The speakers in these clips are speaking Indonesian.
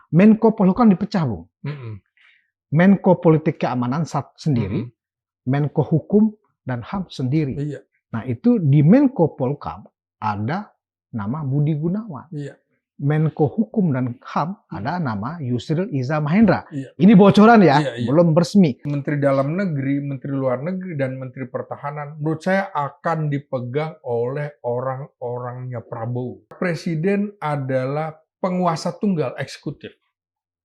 Menko Polhukam dipecah, Bung. Mm-mm. Menko Politik Keamanan sendiri, Mm-mm. Menko Hukum dan HAM sendiri. Iya, Nah, itu di Menko Polhukam ada nama Budi Gunawan. iya, Menko Hukum dan HAM ada nama Yusril Iza Mahendra. iya. Ini bocoran ya, Iya, iya. belum resmi. Menteri Dalam Negeri, Menteri Luar Negeri, dan Menteri Pertahanan menurut saya akan dipegang oleh orang-orangnya Prabowo. Presiden adalah penguasa tunggal eksekutif.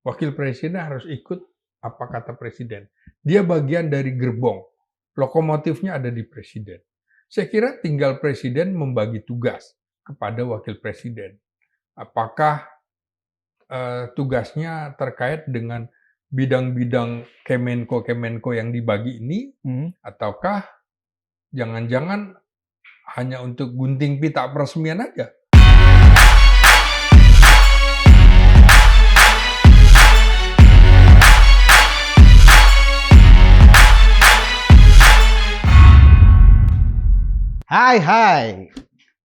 Wakil presiden harus ikut apa kata presiden. Dia bagian dari gerbong. Lokomotifnya ada di presiden. Saya kira tinggal presiden membagi tugas kepada wakil presiden. Apakah tugasnya terkait dengan bidang-bidang Kemenko yang dibagi ini, ataukah jangan-jangan hanya untuk gunting pita peresmian aja? Hai,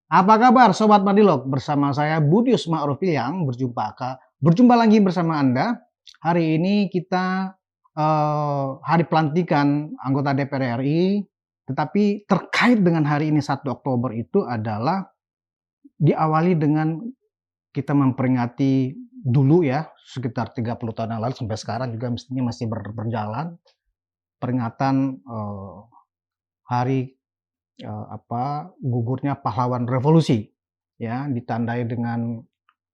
apa kabar Sobat Madilog? Bersama saya Budius Ma'rufiliang berjumpa lagi bersama Anda. Hari ini kita hari pelantikan anggota DPR RI, tetapi terkait dengan hari ini 1 Oktober itu adalah diawali dengan kita memperingati dulu ya, sekitar 30 tahun yang lalu sampai sekarang juga mestinya masih berjalan peringatan hari gugurnya pahlawan revolusi, ya, ditandai dengan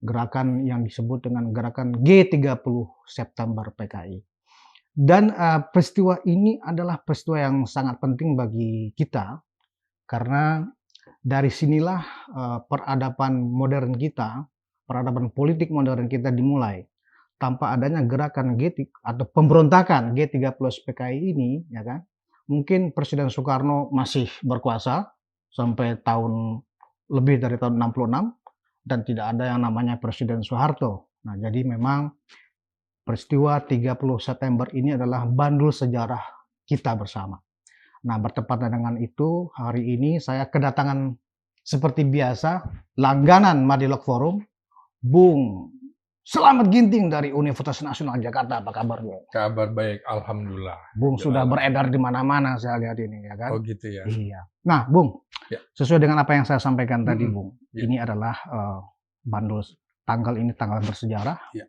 gerakan yang disebut dengan gerakan G30 September PKI. Dan peristiwa ini adalah peristiwa yang sangat penting bagi kita karena dari sinilah peradaban modern kita, peradaban politik modern kita dimulai. Tanpa adanya gerakan atau pemberontakan G30 PKI ini, ya kan? Mungkin Presiden Soekarno masih berkuasa sampai lebih dari tahun 66 dan tidak ada yang namanya Presiden Soeharto. Nah, jadi memang peristiwa 30 September ini adalah bandul sejarah kita bersama. Nah, bertepatan dengan itu, hari ini saya kedatangan seperti biasa langganan Madilog Forum, Bung Selamat Ginting dari Universitas Nasional Jakarta. Apa kabar, Bung? Kabar baik, alhamdulillah. Bung sudah beredar di mana-mana saya lihat ini, ya kan? Oh gitu ya. Iya. Nah, Bung, ya. Sesuai dengan apa yang saya sampaikan tadi, Bung, ya. ini adalah bandul tanggal bersejarah. Ya.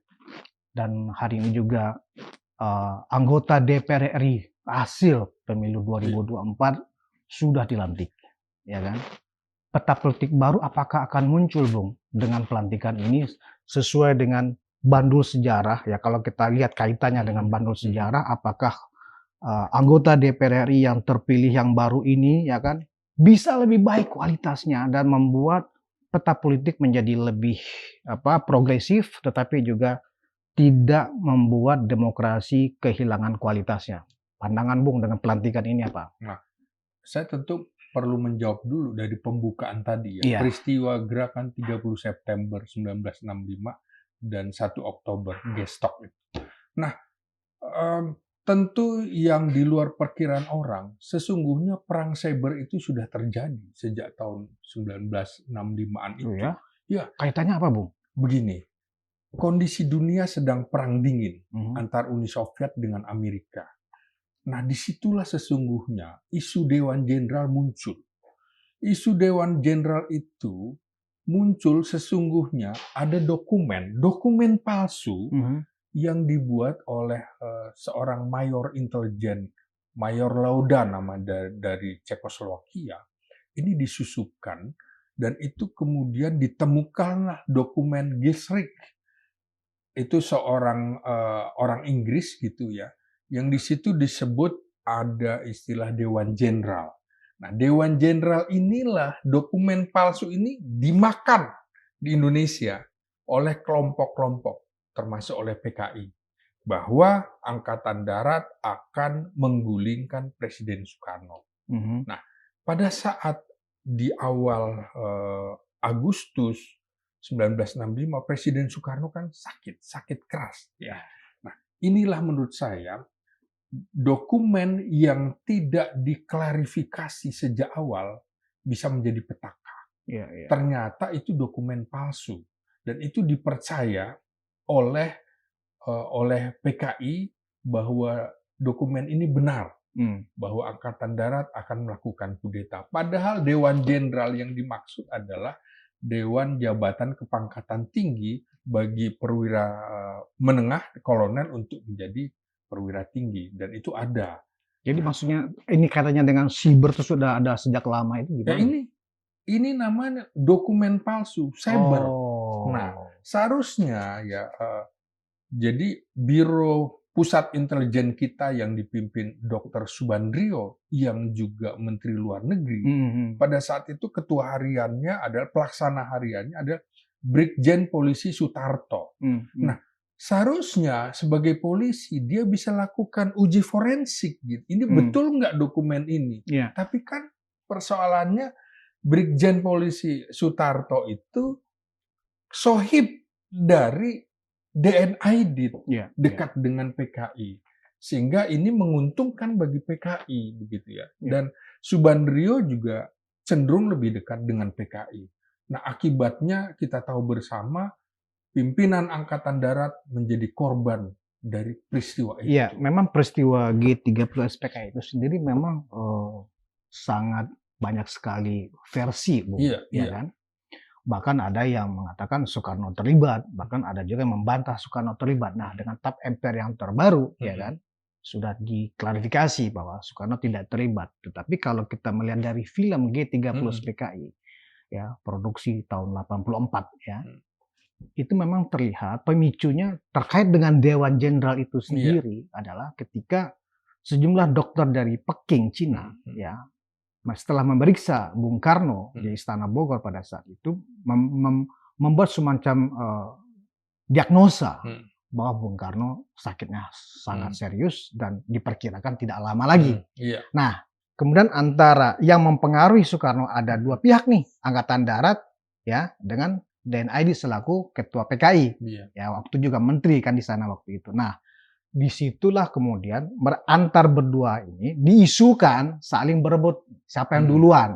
Dan hari ini juga anggota DPR RI hasil pemilu 2024 sudah dilantik, ya kan? Peta politik baru apakah akan muncul, Bung, dengan pelantikan ini sesuai dengan bandul sejarah ya? Kalau kita lihat kaitannya dengan bandul sejarah, apakah anggota DPR RI yang terpilih yang baru ini, ya kan, bisa lebih baik kualitasnya dan membuat peta politik menjadi lebih progresif, tetapi juga tidak membuat demokrasi kehilangan kualitasnya. Pandangan Bung dengan pelantikan ini apa? Nah, saya tentu perlu menjawab dulu dari pembukaan tadi ya. Iya. Peristiwa gerakan 30 September 1965 dan 1 Oktober Gestok itu. Nah, tentu yang di luar perkiraan orang, sesungguhnya perang cyber itu sudah terjadi sejak tahun 1965-an itu. Ya? Ya. Kaitannya apa, Bung? Begini, kondisi dunia sedang perang dingin antar Uni Soviet dengan Amerika. Nah, disitulah sesungguhnya isu Dewan Jenderal muncul. Isu Dewan Jenderal itu muncul sesungguhnya ada dokumen palsu yang dibuat oleh seorang mayor intelijen, Mayor Lauda nama dari Cekoslowakia. Ini disusupkan dan itu kemudian ditemukanlah dokumen Gilsrick. Itu seorang orang Inggris gitu ya, yang di situ disebut ada istilah Dewan Jenderal. Nah, Dewan Jenderal inilah dokumen palsu ini dimakan di Indonesia oleh kelompok-kelompok, termasuk oleh PKI, bahwa Angkatan Darat akan menggulingkan Presiden Soekarno. Nah, pada saat di awal Agustus 1965, Presiden Soekarno kan sakit keras. Ya. Nah, inilah menurut saya dokumen yang tidak diklarifikasi sejak awal bisa menjadi petaka. Ternyata itu dokumen palsu dan itu dipercaya oleh oleh PKI bahwa dokumen ini benar, bahwa Angkatan Darat akan melakukan kudeta. Padahal Dewan Jenderal yang dimaksud adalah Dewan Jabatan Kepangkatan Tinggi bagi perwira menengah, kolonel untuk menjadi perwira tinggi, dan itu ada. Jadi maksudnya ini katanya dengan siber itu sudah ada sejak lama itu Ya gimana? ini namanya dokumen palsu, cyber. Nah, Oh. seharusnya ya jadi Biro Pusat Intelijen kita yang dipimpin Dr. Subandrio yang juga Menteri Luar Negeri, pada saat itu ketua hariannya adalah pelaksana hariannya adalah Brigjen Polisi Sutarto. Nah, seharusnya sebagai polisi dia bisa lakukan uji forensik gitu. Ini betul nggak dokumen ini? Yeah. Tapi kan persoalannya Brigjen Polisi Sutarto itu sohib dari DNID dekat dengan PKI, sehingga ini menguntungkan bagi PKI begitu ya. Dan Subandrio juga cenderung lebih dekat dengan PKI. Nah, akibatnya kita tahu bersama pimpinan Angkatan Darat menjadi korban dari peristiwa itu. Iya, memang peristiwa G30 SPKI itu sendiri memang sangat banyak sekali versi, Bung, ya kan? Bahkan ada yang mengatakan Soekarno terlibat, bahkan ada juga yang membantah Soekarno terlibat. Nah, dengan tap MPR yang terbaru, ya kan, sudah diklarifikasi bahwa Soekarno tidak terlibat. Tetapi kalau kita melihat dari film G30 SPKI, ya, produksi tahun 84, ya, itu memang terlihat pemicunya terkait dengan Dewan Jenderal itu sendiri adalah ketika sejumlah dokter dari Peking, Cina, ya, setelah memeriksa Bung Karno di Istana Bogor pada saat itu membuat semacam diagnosa bahwa Bung Karno sakitnya sangat serius dan diperkirakan tidak lama lagi. Nah, kemudian antara yang mempengaruhi Soekarno ada dua pihak nih, Angkatan Darat ya dengan DNID selaku ketua PKI. Ya, waktu juga menteri kan di sana waktu itu. Nah, disitulah kemudian antar berdua ini diisukan saling berebut siapa yang duluan,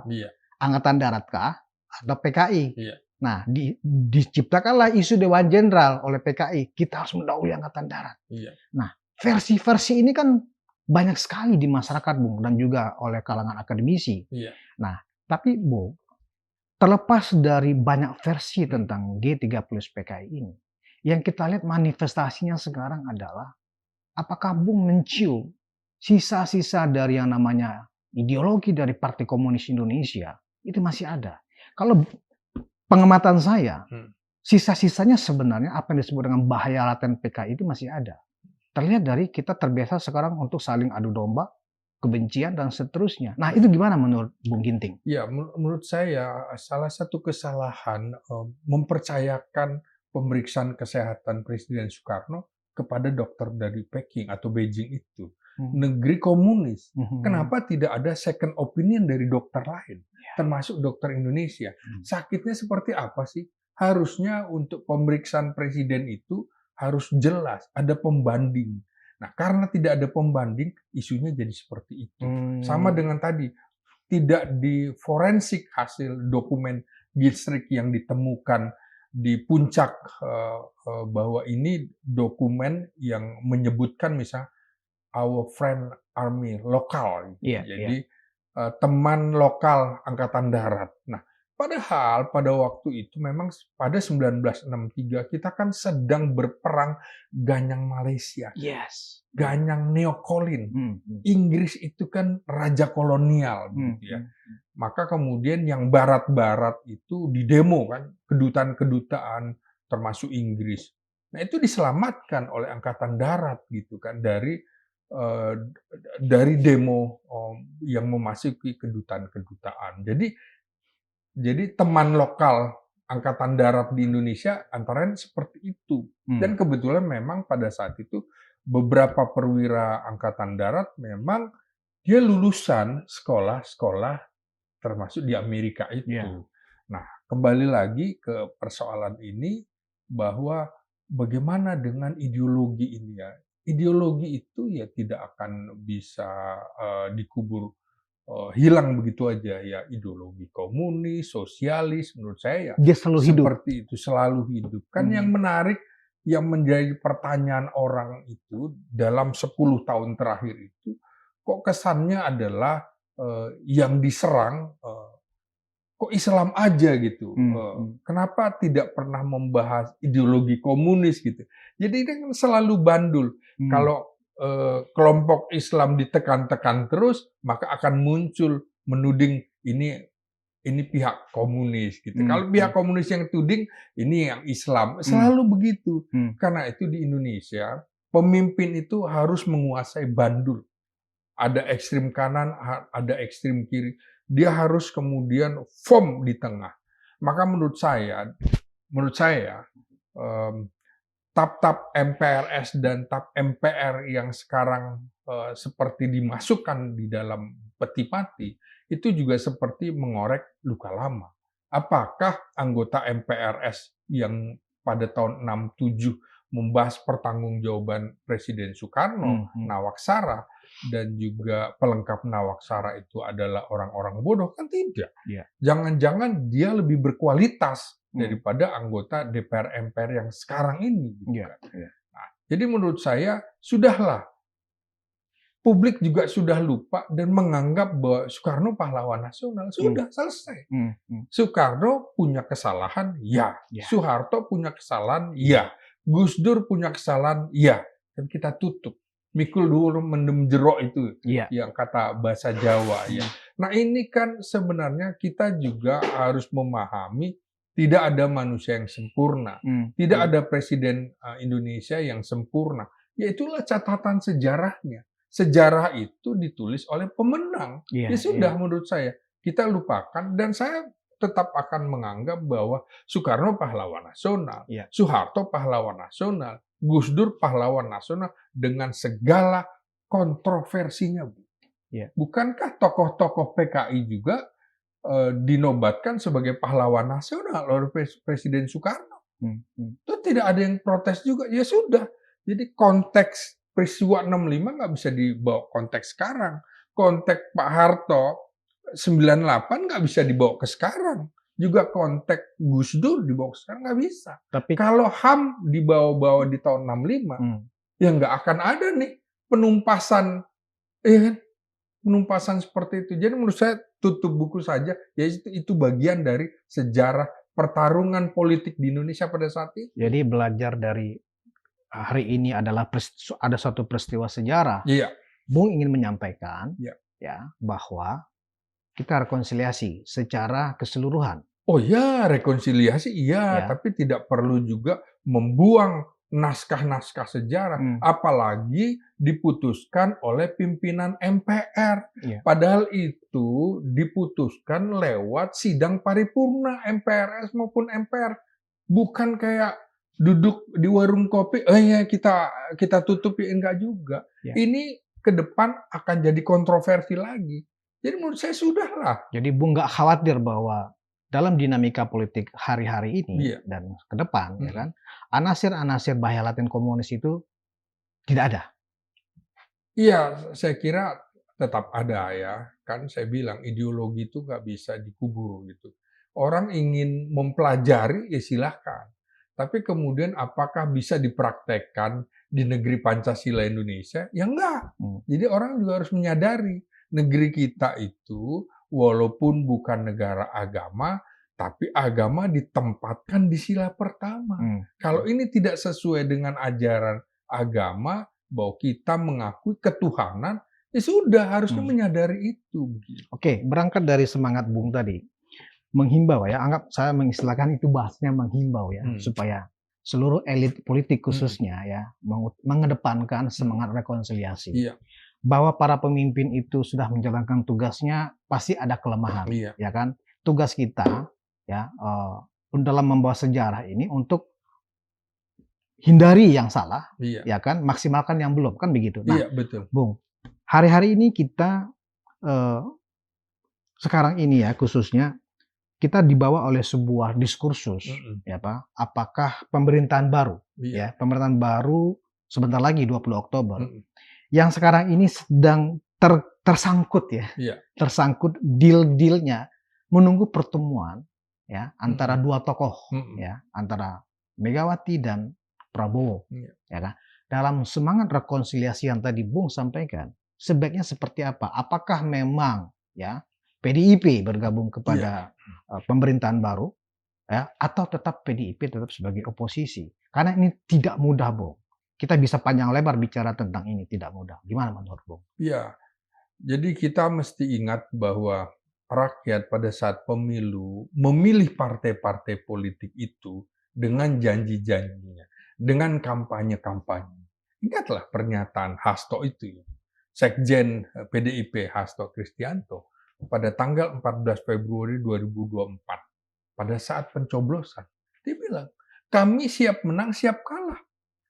Angkatan Darat kah atau PKI. Nah, diciptakanlah isu Dewan Jenderal oleh PKI, kita harus mendahului Angkatan Darat. Nah, versi-versi ini kan banyak sekali di masyarakat, Bung, dan juga oleh kalangan akademisi. Nah, tapi Bung, terlepas dari banyak versi tentang G30 PKI ini, yang kita lihat manifestasinya sekarang adalah apakah Bung mencium sisa-sisa dari yang namanya ideologi dari Partai Komunis Indonesia itu masih ada? Kalau pengamatan saya, sisa-sisanya sebenarnya apa yang disebut dengan bahaya laten PKI itu masih ada. Terlihat dari kita terbiasa sekarang untuk saling adu domba, kebencian dan seterusnya. Nah, itu gimana menurut Bung Ginting? Ya, menurut saya salah satu kesalahan mempercayakan pemeriksaan kesehatan Presiden Soekarno kepada dokter dari Peking atau Beijing itu. Negeri komunis. Kenapa tidak ada second opinion dari dokter lain? Termasuk dokter Indonesia. Sakitnya seperti apa sih? Harusnya untuk pemeriksaan presiden itu harus jelas, ada pembanding. Nah, karena tidak ada pembanding, isunya jadi seperti itu. Sama dengan tadi, tidak di forensik hasil dokumen distrik yang ditemukan di puncak bahwa ini dokumen yang menyebutkan misalnya our friend army lokal, jadi teman lokal Angkatan Darat. Nah, padahal pada waktu itu memang pada 1963 kita kan sedang berperang Ganyang Malaysia, Ganyang Neokolin. Inggris itu kan raja kolonial, gitu ya. Maka kemudian yang barat-barat itu didemo kan, kedutaan-kedutaan termasuk Inggris. Nah, itu diselamatkan oleh Angkatan Darat gitu kan dari demo yang memasuki kedutaan-kedutaan. Jadi teman lokal Angkatan Darat di Indonesia antara lain seperti itu. Dan kebetulan memang pada saat itu beberapa perwira Angkatan Darat memang dia lulusan sekolah-sekolah termasuk di Amerika itu. Nah, kembali lagi ke persoalan ini bahwa bagaimana dengan ideologi ini ya. Ideologi itu ya tidak akan bisa dikubur hilang begitu aja ya. Ideologi komunis, sosialis menurut saya ya dia selalu hidup. Seperti itu selalu hidup. Kan yang menarik yang menjadi pertanyaan orang itu dalam 10 tahun terakhir itu, kok kesannya adalah yang diserang kok Islam aja gitu. Kenapa tidak pernah membahas ideologi komunis gitu. Jadi ini kan selalu bandul. Kalau kelompok Islam ditekan-tekan terus, maka akan muncul menuding ini pihak komunis gitu. Kalau pihak komunis yang tuding, ini yang Islam. Selalu begitu. Karena itu di Indonesia, pemimpin itu harus menguasai bandul. Ada ekstrem kanan, ada ekstrem kiri. Dia harus kemudian firm di tengah. Maka menurut saya, tap-tap MPRS dan tap MPR yang sekarang seperti dimasukkan di dalam peti mati, itu juga seperti mengorek luka lama. Apakah anggota MPRS yang pada tahun 67 membahas pertanggungjawaban Presiden Soekarno, Nawaksara, dan juga pelengkap Nawaksara itu adalah orang-orang bodoh? Kan tidak. Jangan-jangan dia lebih berkualitas daripada anggota DPR MPR yang sekarang ini. Nah, jadi menurut saya, sudahlah. Publik juga sudah lupa dan menganggap bahwa Soekarno pahlawan nasional. Sudah selesai. Soekarno punya kesalahan, ya. Soeharto punya kesalahan, ya. Gus Dur punya kesalahan, ya. Dan kita tutup. Mikul dulu mendem jeruk itu, yang kata bahasa Jawa. Nah ini kan sebenarnya kita juga harus memahami tidak ada manusia yang sempurna. Tidak ada presiden Indonesia yang sempurna. Ya itulah catatan sejarahnya. Sejarah itu ditulis oleh pemenang. Ya sudah menurut saya, kita lupakan dan saya tetap akan menganggap bahwa Soekarno pahlawan nasional, Soeharto pahlawan nasional, Gus Dur pahlawan nasional dengan segala kontroversinya. Bukankah tokoh-tokoh PKI juga dinobatkan sebagai pahlawan nasional oleh Presiden Soekarno? Itu tidak ada yang protes juga. Ya sudah. Jadi konteks peristiwa 65 nggak bisa dibawa konteks sekarang. Konteks Pak Harto 98 nggak bisa dibawa ke sekarang. Juga konteks Gus Dur dibawa ke sekarang nggak bisa. Tapi kalau HAM dibawa-bawa di tahun 65, ya nggak akan ada nih penumpasan, penumpasan seperti itu. Jadi menurut saya tutup buku saja. Ya itu bagian dari sejarah pertarungan politik di Indonesia pada saat itu. Jadi belajar dari hari ini adalah ada suatu peristiwa sejarah. Bung ingin menyampaikan bahwa kita rekonsiliasi secara keseluruhan. Oh ya, rekonsiliasi tapi tidak perlu juga membuang naskah-naskah sejarah, apalagi diputuskan oleh pimpinan MPR. Padahal itu diputuskan lewat sidang paripurna MPRS maupun MPR, bukan kayak duduk di warung kopi, kita tutup, enggak juga. Ini ke depan akan jadi kontroversi lagi. Jadi menurut saya sudahlah. Jadi Bung nggak khawatir bahwa dalam dinamika politik hari-hari ini dan ke depan, ya kan, anasir-anasir bahaya laten komunis itu tidak ada. Iya, saya kira tetap ada ya. Kan saya bilang ideologi itu nggak bisa dikubur gitu. Orang ingin mempelajari, ya silahkan. Tapi kemudian apakah bisa dipraktekkan di negeri Pancasila Indonesia? Ya enggak. Jadi orang juga harus menyadari negeri kita itu walaupun bukan negara agama, tapi agama ditempatkan di sila pertama. Kalau ini tidak sesuai dengan ajaran agama, bahwa kita mengakui ketuhanan, ya sudah harusnya menyadari itu. Oke, berangkat dari semangat Bung tadi. Menghimbau ya, anggap saya mengistilahkan itu bahasnya menghimbau ya, supaya seluruh elit politik khususnya ya mengedepankan semangat rekonsiliasi. Bahwa para pemimpin itu sudah menjalankan tugasnya, pasti ada kelemahan, ya kan? Tugas kita ya dalam membawa sejarah ini untuk hindari yang salah, ya kan? Maksimalkan yang belum, kan begitu. Nah, betul. Bung, hari-hari ini kita sekarang ini ya khususnya kita dibawa oleh sebuah diskursus, ya Pak. Apakah pemerintahan baru, ya pemerintahan baru sebentar lagi 20 Oktober, yang sekarang ini sedang tersangkut ya, tersangkut deal-dealnya, menunggu pertemuan ya antara dua tokoh, ya antara Megawati dan Prabowo, Iya. ya kan? Dalam semangat rekonsiliasi yang tadi Bung sampaikan, sebaiknya seperti apa? Apakah memang ya PDIP bergabung Iya. kepada pemerintahan baru, ya, atau tetap PDIP tetap sebagai oposisi? Karena ini tidak mudah, Bung. Kita bisa panjang lebar bicara tentang ini, tidak mudah. Gimana menurut Bung? Iya. Jadi kita mesti ingat bahwa rakyat pada saat pemilu memilih partai-partai politik itu dengan janji-janjinya, dengan kampanye-kampanye. Ingatlah pernyataan Hasto itu, ya. Sekjen PDIP Hasto Kristianto pada tanggal 14 Februari 2024 pada saat pencoblosan. Dia bilang, kami siap menang, siap kalah.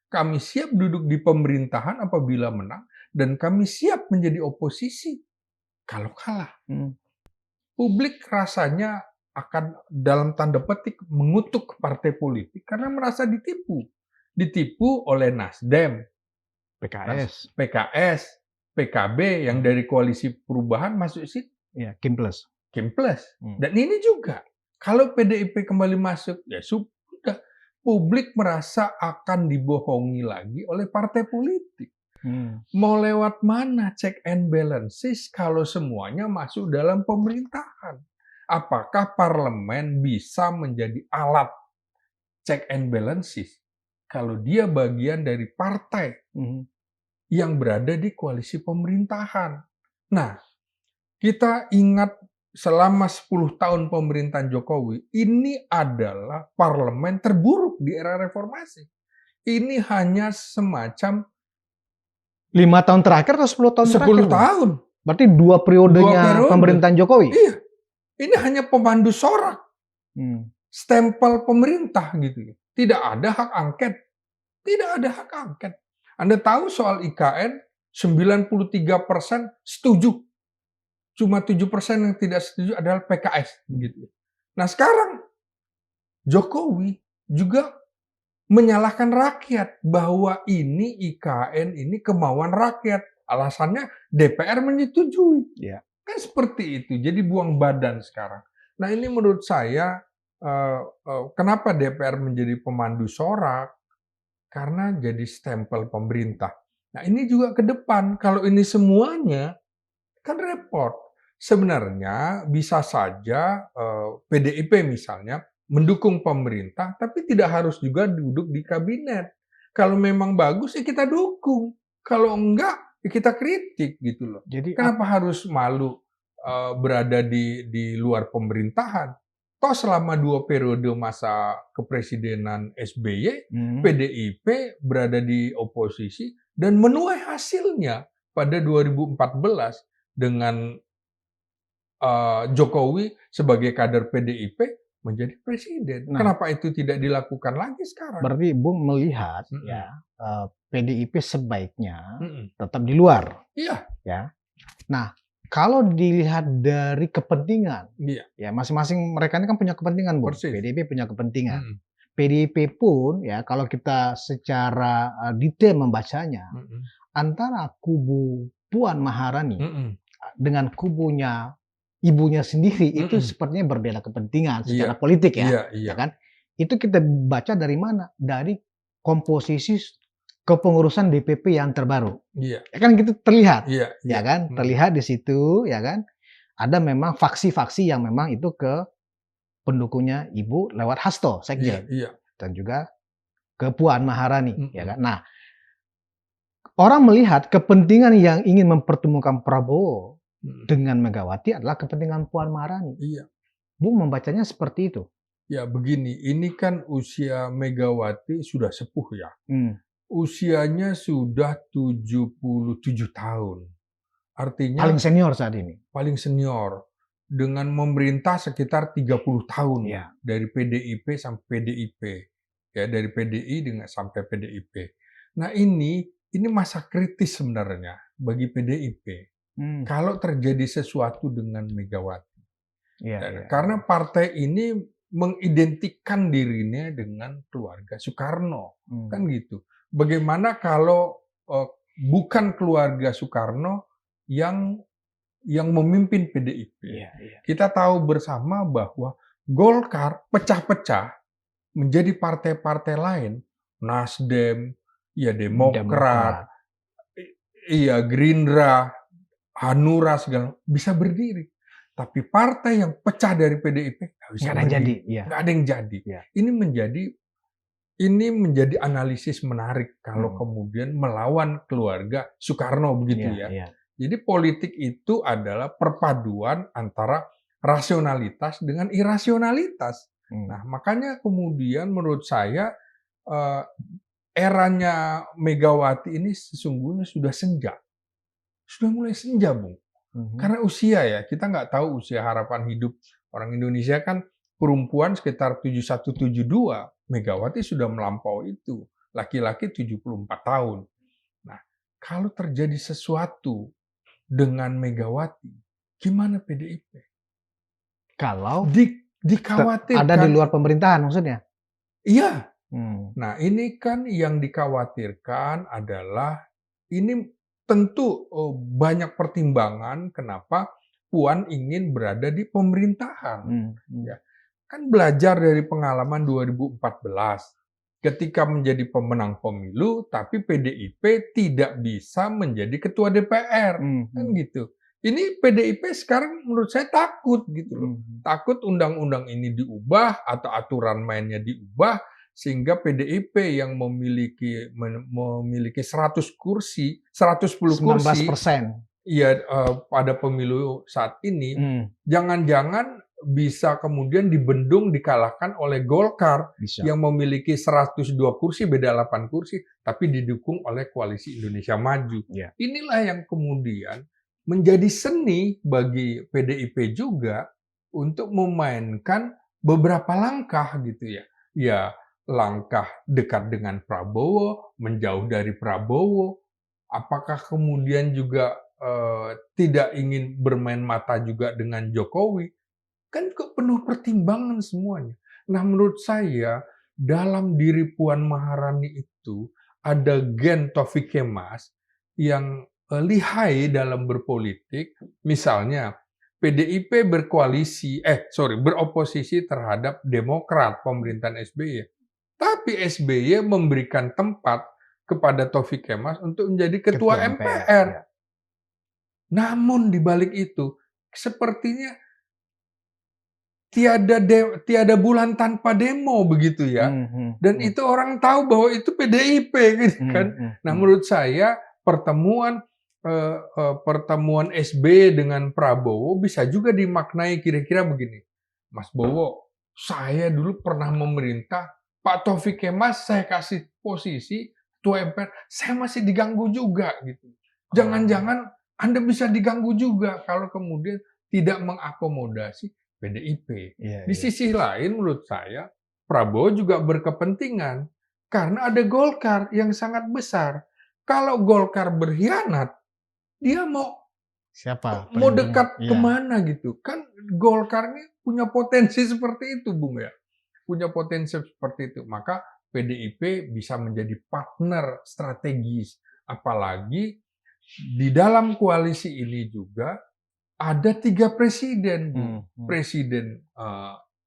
Kami siap duduk di pemerintahan apabila menang, dan kami siap menjadi oposisi kalau kalah. Publik rasanya akan dalam tanda petik mengutuk partai politik karena merasa ditipu. Ditipu oleh Nasdem, PKS, PKS, PKB yang dari koalisi perubahan masuk situ, ya, Kim Plus. Kim Plus. Dan ini juga, kalau PDIP kembali masuk, ya sudah, publik merasa akan dibohongi lagi oleh partai politik. Mau lewat mana check and balances kalau semuanya masuk dalam pemerintahan? Apakah parlemen bisa menjadi alat check and balances kalau dia bagian dari partai yang berada di koalisi pemerintahan? Nah, kita ingat selama 10 tahun pemerintahan Jokowi, ini adalah parlemen terburuk di era reformasi. Ini hanya semacam 5 tahun terakhir atau 10 tahun terakhir? 10 tahun. Berarti 2 periodenya pemerintahan Jokowi? Iya. Ini hanya pemandu sorak. Stempel pemerintah gitu. Tidak ada hak angket. Tidak ada hak angket. Anda tahu soal IKN, 93% setuju. Cuma 7% yang tidak setuju adalah PKS. Begitu. Nah sekarang, Jokowi juga menyalahkan rakyat bahwa ini IKN ini kemauan rakyat. Alasannya DPR menyetujui. Ya. Kan seperti itu. Jadi buang badan sekarang. Nah ini menurut saya kenapa DPR menjadi pemandu sorak? Karena jadi stempel pemerintah. Nah ini juga ke depan. Kalau ini semuanya kan repot. Sebenarnya bisa saja PDIP misalnya mendukung pemerintah, tapi tidak harus juga duduk di kabinet. Kalau memang bagus, ya kita dukung. Kalau enggak, ya kita kritik gitu loh. Jadi kenapa harus malu berada di luar pemerintahan? Toh selama 2 periode masa kepresidenan SBY, PDIP berada di oposisi dan menuai hasilnya pada 2014 dengan Jokowi sebagai kader PDIP menjadi presiden. Nah, kenapa itu tidak dilakukan lagi sekarang? Berarti Bung melihat ya PDIP sebaiknya tetap di luar. Iya. Ya. Nah, kalau dilihat dari kepentingan, ya masing-masing mereka ini kan punya kepentingan, Bung. PDIP punya kepentingan. PDIP pun ya kalau kita secara detail membacanya, antara kubu Puan Maharani dengan kubunya ibunya sendiri itu sepertinya berbeda kepentingan secara politik ya, ya kan? Itu kita baca dari mana? Dari komposisi kepengurusan DPP yang terbaru. Ya kan gitu terlihat, ya kan? Terlihat di situ, ya kan? Ada memang faksi-faksi yang memang itu ke pendukungnya Ibu lewat Hasto, Sekjen, dan juga ke Puan Maharani, ya kan? Nah, orang melihat kepentingan yang ingin mempertemukan Prabowo dengan Megawati adalah kepentingan Puan Maharani. Bung membacanya seperti itu. Ya begini, ini kan usia Megawati sudah sepuh ya. Usianya sudah 77 tahun. Artinya paling senior saat ini. Paling senior. Dengan memerintah sekitar 30 tahun. Dari PDIP sampai PDIP. Ya, dari PDI dengan sampai PDIP. Nah ini masa kritis sebenarnya bagi PDIP. Kalau terjadi sesuatu dengan Megawati. Karena partai ini mengidentikan dirinya dengan keluarga Soekarno. Kan gitu. Bagaimana kalau bukan keluarga Soekarno yang memimpin PDIP. Kita tahu bersama bahwa Golkar pecah-pecah menjadi partai-partai lain Nasdem, ya Demokrat, Demokrat. iya Gerindra, Hanura segala bisa berdiri. Tapi partai yang pecah dari PDIP nggak bisa Nggak ada yang jadi. berdiri, Iya. nggak ada yang jadi. Iya. Ini menjadi analisis menarik kalau Hmm. kemudian melawan keluarga Soekarno begitu Iya, ya. iya. Jadi politik itu adalah perpaduan antara rasionalitas dengan irasionalitas. Nah, makanya kemudian menurut saya eh, eranya Megawati ini sesungguhnya sudah senja. Sudah mulai senja, Bung. Karena usia ya, kita nggak tahu usia harapan hidup orang Indonesia kan perempuan sekitar 71-72, Megawati sudah melampaui itu. Laki-laki 74 tahun. Nah, kalau terjadi sesuatu dengan Megawati, gimana PDIP? Kalau ada di Dikhawatirkan. luar pemerintahan maksudnya? Iya. Hmm. Nah, ini kan yang dikhawatirkan adalah ini tentu banyak pertimbangan kenapa Puan ingin berada di pemerintahan. Ya, kan belajar dari pengalaman 2014 ketika menjadi pemenang pemilu, tapi PDIP tidak bisa menjadi ketua DPR, kan gitu. Ini PDIP sekarang menurut saya takut gitu loh, takut undang-undang ini diubah atau aturan mainnya diubah sehingga PDIP yang memiliki 100 kursi, 110 kursi, 19%. iya pada pemilu saat ini, jangan-jangan bisa kemudian dibendung dikalahkan oleh Golkar Bisa. yang memiliki 102 kursi, beda 8 kursi, tapi didukung oleh Koalisi Indonesia Maju. Yeah. Inilah yang kemudian menjadi seni bagi PDIP juga untuk memainkan beberapa langkah gitu ya. Ya, langkah dekat dengan Prabowo, menjauh dari Prabowo. Apakah kemudian juga tidak ingin bermain mata juga dengan Jokowi? Kan kok penuh pertimbangan semuanya. Nah, menurut saya dalam diri Puan Maharani itu ada gen Taufik Kemas yang lihai dalam berpolitik. Misalnya PDIP beroposisi terhadap Demokrat pemerintahan SBY. Tapi SBY memberikan tempat kepada Taufik Kemas untuk menjadi ketua MPR. Ya. Namun di balik itu sepertinya tiada bulan tanpa demo begitu ya. Dan itu orang tahu bahwa itu PDIP gitu kan. Nah, menurut saya pertemuan SBY dengan Prabowo bisa juga dimaknai kira-kira begini. Mas Bowo, saya dulu pernah memerintah, Pak Taufik Kemas saya kasih posisi ketua MPR, saya masih diganggu juga gitu. Jangan-jangan Anda bisa diganggu juga kalau kemudian tidak mengakomodasi PDIP. Di sisi lain menurut saya Prabowo juga berkepentingan karena ada Golkar yang sangat besar. Kalau Golkar berkhianat, dia mau dekat kemana gitu? Kan Golkar ini punya potensi seperti itu, Bung ya. Punya potensi seperti itu. Maka PDIP bisa menjadi partner strategis. Apalagi di dalam koalisi ini juga ada 3 presiden, Presiden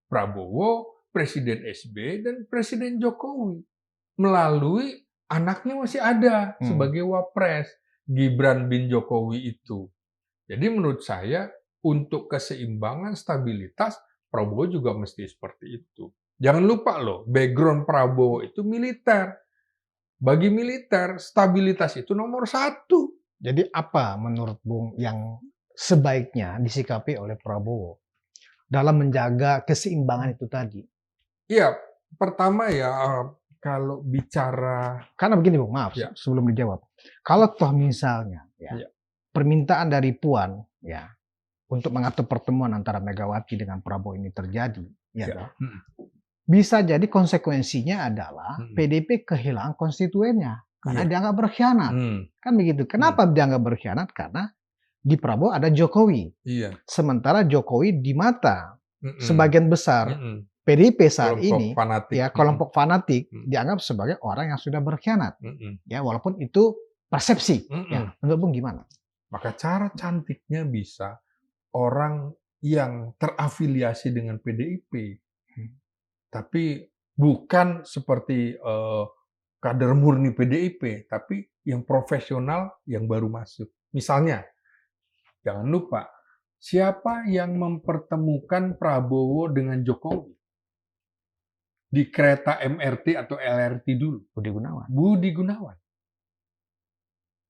Prabowo, Presiden SBY, dan Presiden Jokowi. Melalui anaknya masih ada sebagai wapres, Gibran bin Jokowi itu. Jadi menurut saya untuk keseimbangan stabilitas Prabowo juga mesti seperti itu. Jangan lupa loh, background Prabowo itu militer. Bagi militer, stabilitas itu nomor 1. Jadi apa menurut Bung yang sebaiknya disikapi oleh Prabowo dalam menjaga keseimbangan itu tadi? Iya, pertama ya kalau bicara, karena begini Bung, maaf sebelum dijawab. Kalau toh misalnya permintaan dari Puan ya untuk mengatur pertemuan antara Megawati dengan Prabowo ini terjadi, bisa jadi konsekuensinya adalah PDIP kehilangan konstituennya karena dianggap berkhianat. Kan begitu. Kenapa dianggap berkhianat? Karena di Prabowo ada Jokowi. Sementara Jokowi di mata sebagian besar PDIP saat ini, kelompok fanatik dianggap sebagai orang yang sudah berkhianat. Ya, walaupun itu persepsi. Ya, menurut Bung gimana? Maka cara cantiknya bisa orang yang terafiliasi dengan PDIP, tapi bukan seperti kader murni PDIP, tapi yang profesional yang baru masuk. Misalnya, jangan lupa, siapa yang mempertemukan Prabowo dengan Jokowi di kereta MRT atau LRT dulu? Budi Gunawan. Budi Gunawan.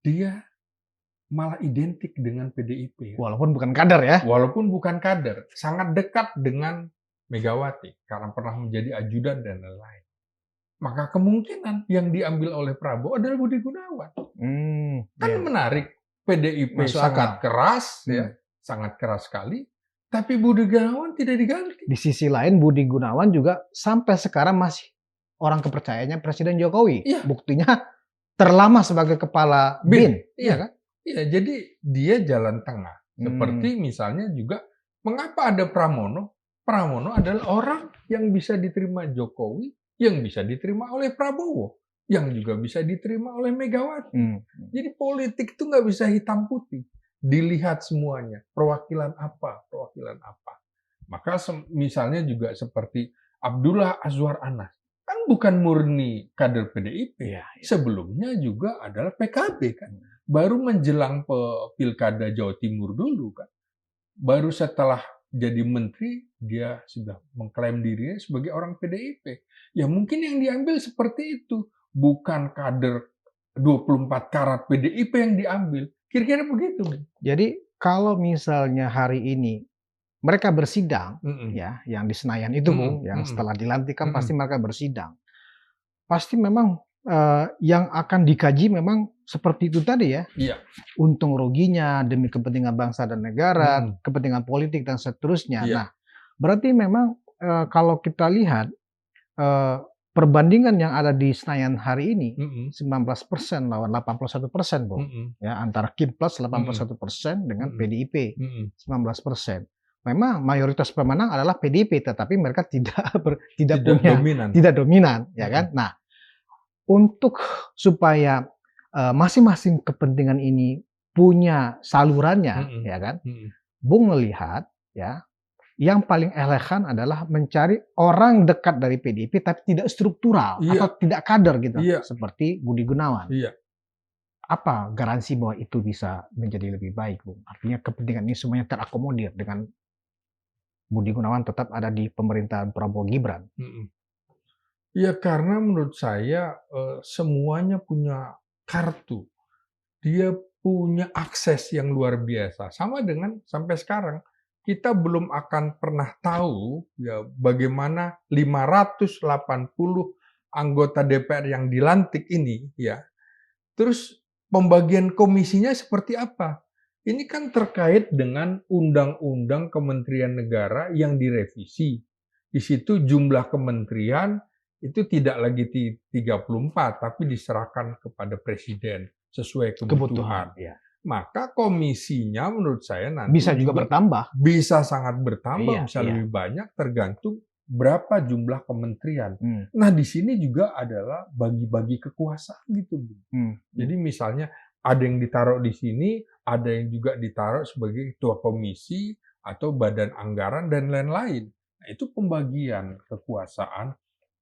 Dia malah identik dengan PDIP. Walaupun bukan kader ya. Walaupun bukan kader, sangat dekat dengan Megawati karena pernah menjadi ajudan dan lain-lain. Maka kemungkinan yang diambil oleh Prabowo adalah Budi Gunawan. Kan menarik. PDIP Masuk sangat akal. keras, ya, sangat keras sekali. Tapi Budi Gunawan tidak diganti. Di sisi lain Budi Gunawan juga sampai sekarang masih orang kepercayaannya Presiden Jokowi. Iya. Buktinya terlama sebagai kepala BIN. Iya kan? Iya, jadi dia jalan tengah. Seperti misalnya juga mengapa ada Pramono? Pramono adalah orang yang bisa diterima Jokowi, yang bisa diterima oleh Prabowo, yang juga bisa diterima oleh Megawati. Jadi politik itu nggak bisa hitam putih. Dilihat semuanya, perwakilan apa. Maka misalnya juga seperti Abdullah Azwar Anas, kan bukan murni kader PDIP. Iya. Sebelumnya juga adalah PKB kan. Baru menjelang pilkada Jawa Timur dulu kan. Baru setelah jadi menteri, dia sudah mengklaim dirinya sebagai orang PDIP. Ya mungkin yang diambil seperti itu. Bukan kader 24 karat PDIP yang diambil. Kira-kira begitu. Jadi kalau misalnya hari ini mereka bersidang, ya, yang di Senayan itu, Bung, yang setelah dilantik kan pasti mereka bersidang. Pasti memang yang akan dikaji memang seperti itu tadi ya. Iya. Untung ruginya demi kepentingan bangsa dan negara, kepentingan politik dan seterusnya. Iya. Nah, berarti memang kalau kita lihat perbandingan yang ada di Senayan hari ini 19% lawan 81%, Bung. Ya, antara Kim plus 81% dengan PDIP 19%. Memang mayoritas pemenang adalah PDIP, tetapi mereka tidak dominan, ya kan? Nah, untuk supaya masing-masing kepentingan ini punya salurannya, ya kan? Bung melihat, ya, yang paling elegan adalah mencari orang dekat dari PDIP tapi tidak struktural atau tidak kader gitu, seperti Budi Gunawan. Apa garansi bahwa itu bisa menjadi lebih baik, Bung? Artinya kepentingan ini semuanya terakomodir dengan Budi Gunawan tetap ada di pemerintahan Prabowo Gibran. Ya karena menurut saya semuanya punya kartu. Dia punya akses yang luar biasa. Sama dengan sampai sekarang kita belum akan pernah tahu ya bagaimana 580 anggota DPR yang dilantik ini ya. Terus pembagian komisinya seperti apa? Ini kan terkait dengan Undang-Undang Kementerian Negara yang direvisi. Di situ jumlah kementerian itu tidak lagi 34, tapi diserahkan kepada Presiden sesuai kebutuhan. Ya. Maka komisinya menurut saya nanti bisa juga bertambah. Bisa sangat bertambah, bisa lebih banyak tergantung berapa jumlah kementerian. Nah di sini juga adalah bagi-bagi kekuasaan gitu. Jadi misalnya ada yang ditaruh di sini, ada yang juga ditaruh sebagai ketua komisi atau badan anggaran dan lain-lain. Nah, itu pembagian kekuasaan.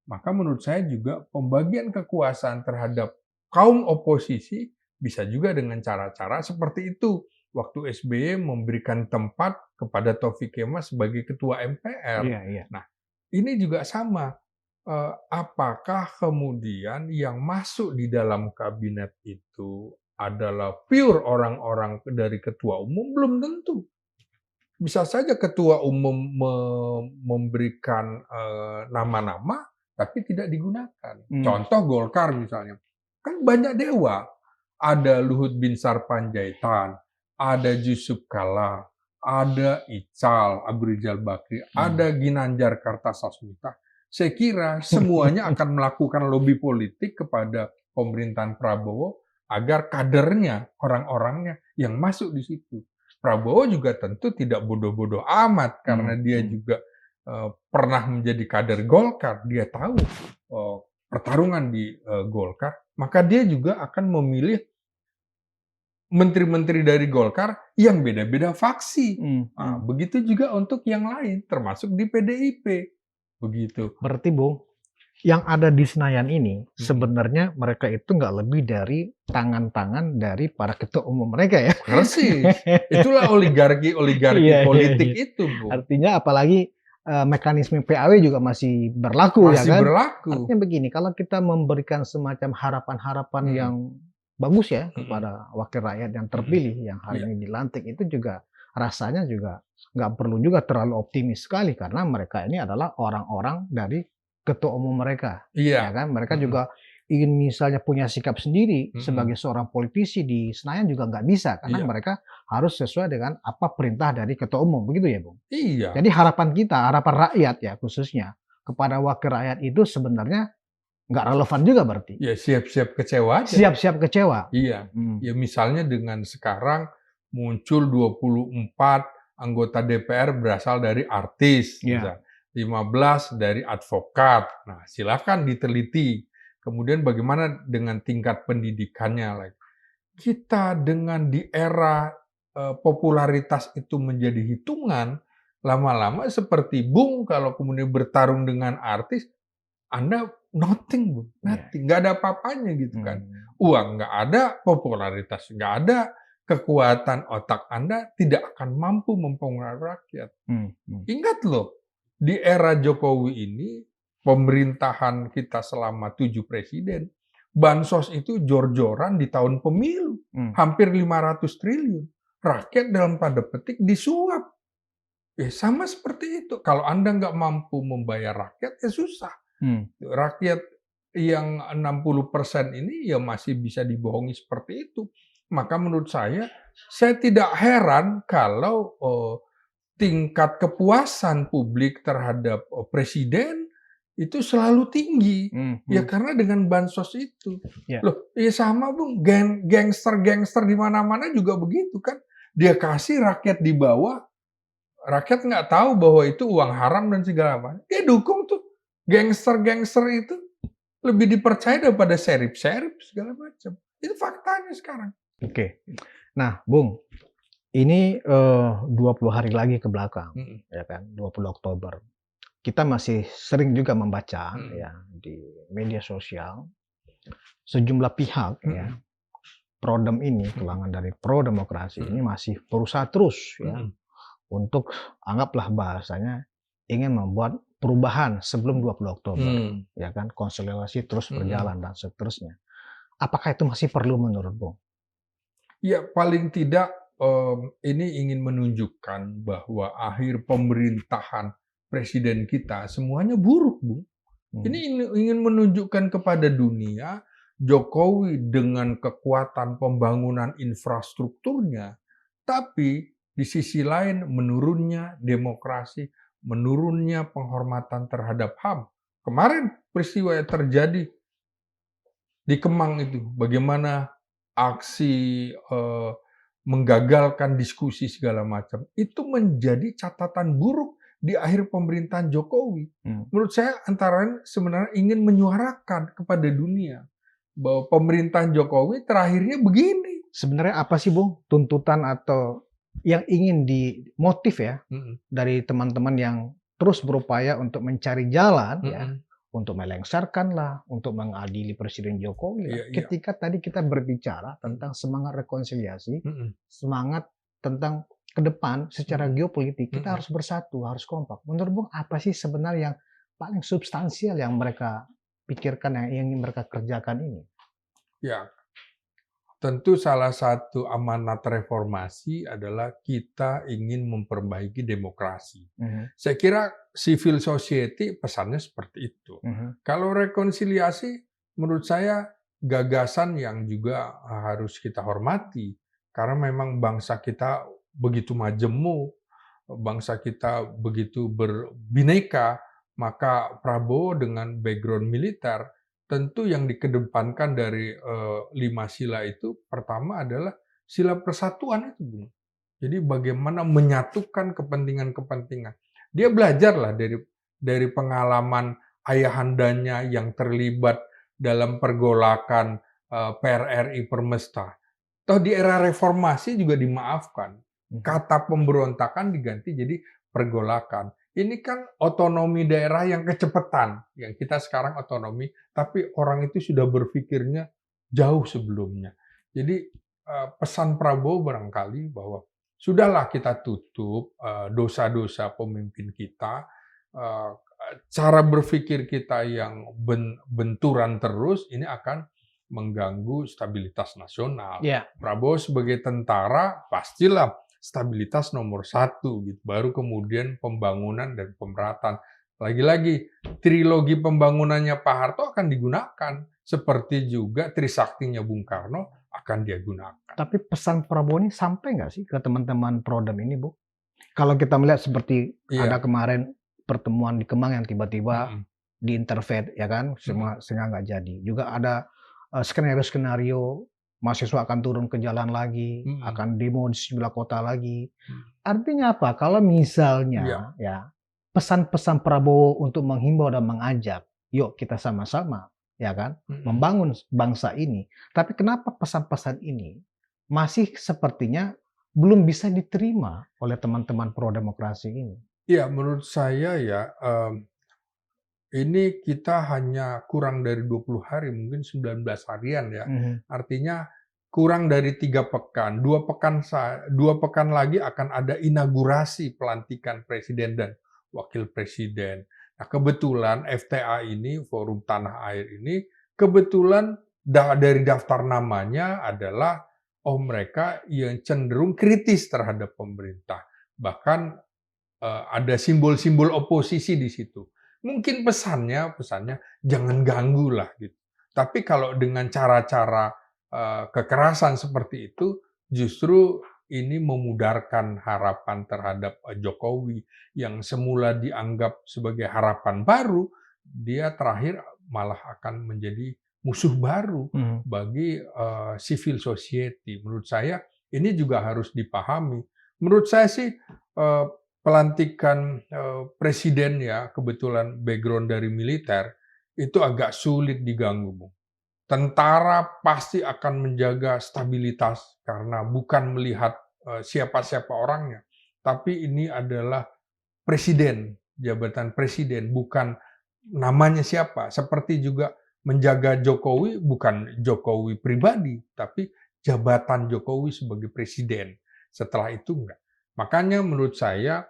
Maka menurut saya juga pembagian kekuasaan terhadap kaum oposisi bisa juga dengan cara-cara seperti itu. Waktu SBY memberikan tempat kepada Taufik Kemas sebagai ketua MPR. Nah, ini juga sama. Apakah kemudian yang masuk di dalam kabinet itu adalah pure orang-orang dari ketua umum? Belum tentu. Bisa saja ketua umum memberikan nama-nama, tapi tidak digunakan. Contoh Golkar misalnya. Kan banyak dewa. Ada Luhut Binsar Panjaitan, ada Yusuf Kalla, ada Ical, Abu Rizal Bakri, ada Ginanjar Kartasasmita. Saya kira semuanya akan melakukan lobby politik kepada pemerintahan Prabowo agar kadernya, orang-orangnya yang masuk di situ. Prabowo juga tentu tidak bodoh-bodoh amat karena dia juga pernah menjadi kader Golkar. Dia tahu pertarungan di Golkar, maka dia juga akan memilih menteri-menteri dari Golkar yang beda-beda faksi. Nah, begitu juga untuk yang lain, termasuk di PDIP. Begitu. Berarti, Bung, yang ada di Senayan ini sebenarnya mereka itu nggak lebih dari tangan-tangan dari para ketua umum mereka ya. Persis. Itulah oligarki Iya, iya, politik iya. itu, Bung. Artinya apalagi mekanisme PAW juga masih berlaku ya Masih kan. berlaku. Artinya begini, kalau kita memberikan semacam harapan-harapan Mhm. yang bagus ya Mhm. kepada wakil rakyat yang Mhm. terpilih yang hari Iya. ini dilantik, itu juga rasanya juga nggak perlu juga terlalu optimis sekali karena mereka ini adalah orang-orang dari ketua umum mereka, ya Iya. kan. Mereka Mhm. juga ingin misalnya punya sikap sendiri sebagai Mhm. seorang politisi di Senayan juga nggak bisa karena Iya. mereka harus sesuai dengan apa perintah dari ketua umum, begitu ya, Bung? Iya. Jadi harapan kita, harapan rakyat ya khususnya kepada wakil rakyat itu sebenarnya nggak relevan juga berarti. Ya siap-siap kecewa aja. Siap-siap kecewa. Iya. Ya misalnya dengan sekarang muncul 24 anggota DPR berasal dari artis, Iya. 15 dari advokat. Nah, silakan diteliti. Kemudian bagaimana dengan tingkat pendidikannya? Kita dengan di era popularitas itu menjadi hitungan, lama-lama seperti Bung kalau kemudian bertarung dengan artis, Anda nothing, Bung, Iya. nothing, nggak ada apa-apanya gitu kan. Mmm. Uang nggak ada, popularitas nggak ada, kekuatan otak Anda tidak akan mampu mempengaruhi rakyat. Ingat loh, di era Jokowi ini, pemerintahan kita selama 7 presiden, bansos itu jor-joran di tahun pemilu, hampir 500 triliun. Rakyat dalam tanda petik disuap. Sama seperti itu. Kalau Anda nggak mampu membayar rakyat, ya susah. Rakyat yang 60% ini ya masih bisa dibohongi seperti itu. Maka menurut saya tidak heran kalau tingkat kepuasan publik terhadap presiden itu selalu tinggi. Ya karena dengan bansos itu. Iya. Loh, ya sama Bung, gangster-gangster di mana-mana juga begitu kan. Dia kasih rakyat di bawah, rakyat nggak tahu bahwa itu uang haram dan segala macam. Dia dukung tuh gangster-gangster itu lebih dipercaya daripada serip-serip segala macam. Itu faktanya sekarang. Oke. Nah, Bung, ini 20 hari lagi ke belakang, ya kan, 20 Oktober. Kita masih sering juga membaca ya di media sosial sejumlah pihak ya Prodem ini, kalangan dari pro demokrasi ini masih berusaha terus ya untuk anggaplah bahasanya ingin membuat perubahan sebelum 20 Oktober, ya kan, konsolidasi terus berjalan dan seterusnya. Apakah itu masih perlu menurut Bung? Ya paling tidak ini ingin menunjukkan bahwa akhir pemerintahan presiden kita semuanya buruk, Bung. Ini ingin menunjukkan kepada dunia Jokowi dengan kekuatan pembangunan infrastrukturnya, tapi di sisi lain menurunnya demokrasi, menurunnya penghormatan terhadap HAM. Kemarin peristiwa yang terjadi di Kemang itu, bagaimana aksi menggagalkan diskusi segala macam, itu menjadi catatan buruk di akhir pemerintahan Jokowi. Menurut saya antara lain sebenarnya ingin menyuarakan kepada dunia bahwa pemerintahan Jokowi terakhirnya begini. Sebenarnya apa sih Bung tuntutan atau yang ingin dimotif ya dari teman-teman yang terus berupaya untuk mencari jalan ya untuk melengsarkan lah, untuk mengadili Presiden Jokowi lah. Ketika tadi kita berbicara tentang semangat rekonsiliasi, semangat tentang ke depan secara geopolitik, kita harus bersatu, harus kompak. Menurut Bung, apa sih sebenarnya yang paling substansial yang mereka pikirkan, yang ingin mereka kerjakan ini? Ya, tentu salah satu amanat reformasi adalah kita ingin memperbaiki demokrasi. Saya kira civil society pesannya seperti itu. Kalau rekonsiliasi, menurut saya gagasan yang juga harus kita hormati. Karena memang bangsa kita begitu majemuk, bangsa kita begitu berbineka, maka Prabowo dengan background militer, tentu yang dikedepankan dari 5 sila itu, pertama adalah sila persatuan itu, Bung. Jadi bagaimana menyatukan kepentingan-kepentingan. Dia belajarlah dari pengalaman ayahandanya yang terlibat dalam pergolakan PRRI Permesta. Toh di era reformasi juga dimaafkan. Kata pemberontakan diganti jadi pergolakan. Ini kan otonomi daerah yang kecepatan, yang kita sekarang otonomi, tapi orang itu sudah berpikirnya jauh sebelumnya. Jadi pesan Prabowo barangkali bahwa sudahlah kita tutup dosa-dosa pemimpin kita, eh, cara berpikir kita yang benturan terus ini akan mengganggu stabilitas nasional. Ya. Prabowo sebagai tentara pastilah stabilitas nomor satu, gitu. Baru kemudian pembangunan dan pemerataan. Lagi-lagi, trilogi pembangunannya Pak Harto akan digunakan. Seperti juga Trisaktinya Bung Karno akan dia gunakan. Tapi pesan Prabowo ini sampai nggak sih ke teman-teman Prodem ini, Bu? Kalau kita melihat seperti ada kemarin pertemuan di Kemang yang tiba-tiba diintervent, ya kan, sehingga nggak jadi. Juga ada skenario-skenario mahasiswa akan turun ke jalan lagi, akan demo di sejumlah kota lagi. Artinya apa? Kalau misalnya ya pesan-pesan Prabowo untuk menghimbau dan mengajak, yuk kita sama-sama, ya kan, membangun bangsa ini. Tapi kenapa pesan-pesan ini masih sepertinya belum bisa diterima oleh teman-teman pro-demokrasi ini? Ya, menurut saya ya, ini kita hanya kurang dari 20 hari, mungkin 19 harian ya. Artinya kurang dari 3 pekan. 2 pekan lagi akan ada inaugurasi pelantikan presiden dan wakil presiden. Nah, kebetulan FTA ini, Forum Tanah Air ini, kebetulan dari daftar namanya adalah mereka yang cenderung kritis terhadap pemerintah. Bahkan ada simbol-simbol oposisi di situ. Mungkin pesannya jangan ganggu lah gitu. Tapi kalau dengan cara-cara kekerasan seperti itu, justru ini memudarkan harapan terhadap Jokowi yang semula dianggap sebagai harapan baru, dia terakhir malah akan menjadi musuh baru bagi civil society. Menurut saya ini juga harus dipahami. Menurut saya sih pelantikan presiden ya, kebetulan background dari militer, itu agak sulit diganggu, Bung. Tentara pasti akan menjaga stabilitas karena bukan melihat siapa-siapa orangnya, tapi ini adalah presiden, jabatan presiden, bukan namanya siapa. Seperti juga menjaga Jokowi bukan Jokowi pribadi, tapi jabatan Jokowi sebagai presiden. Setelah itu enggak. Makanya menurut saya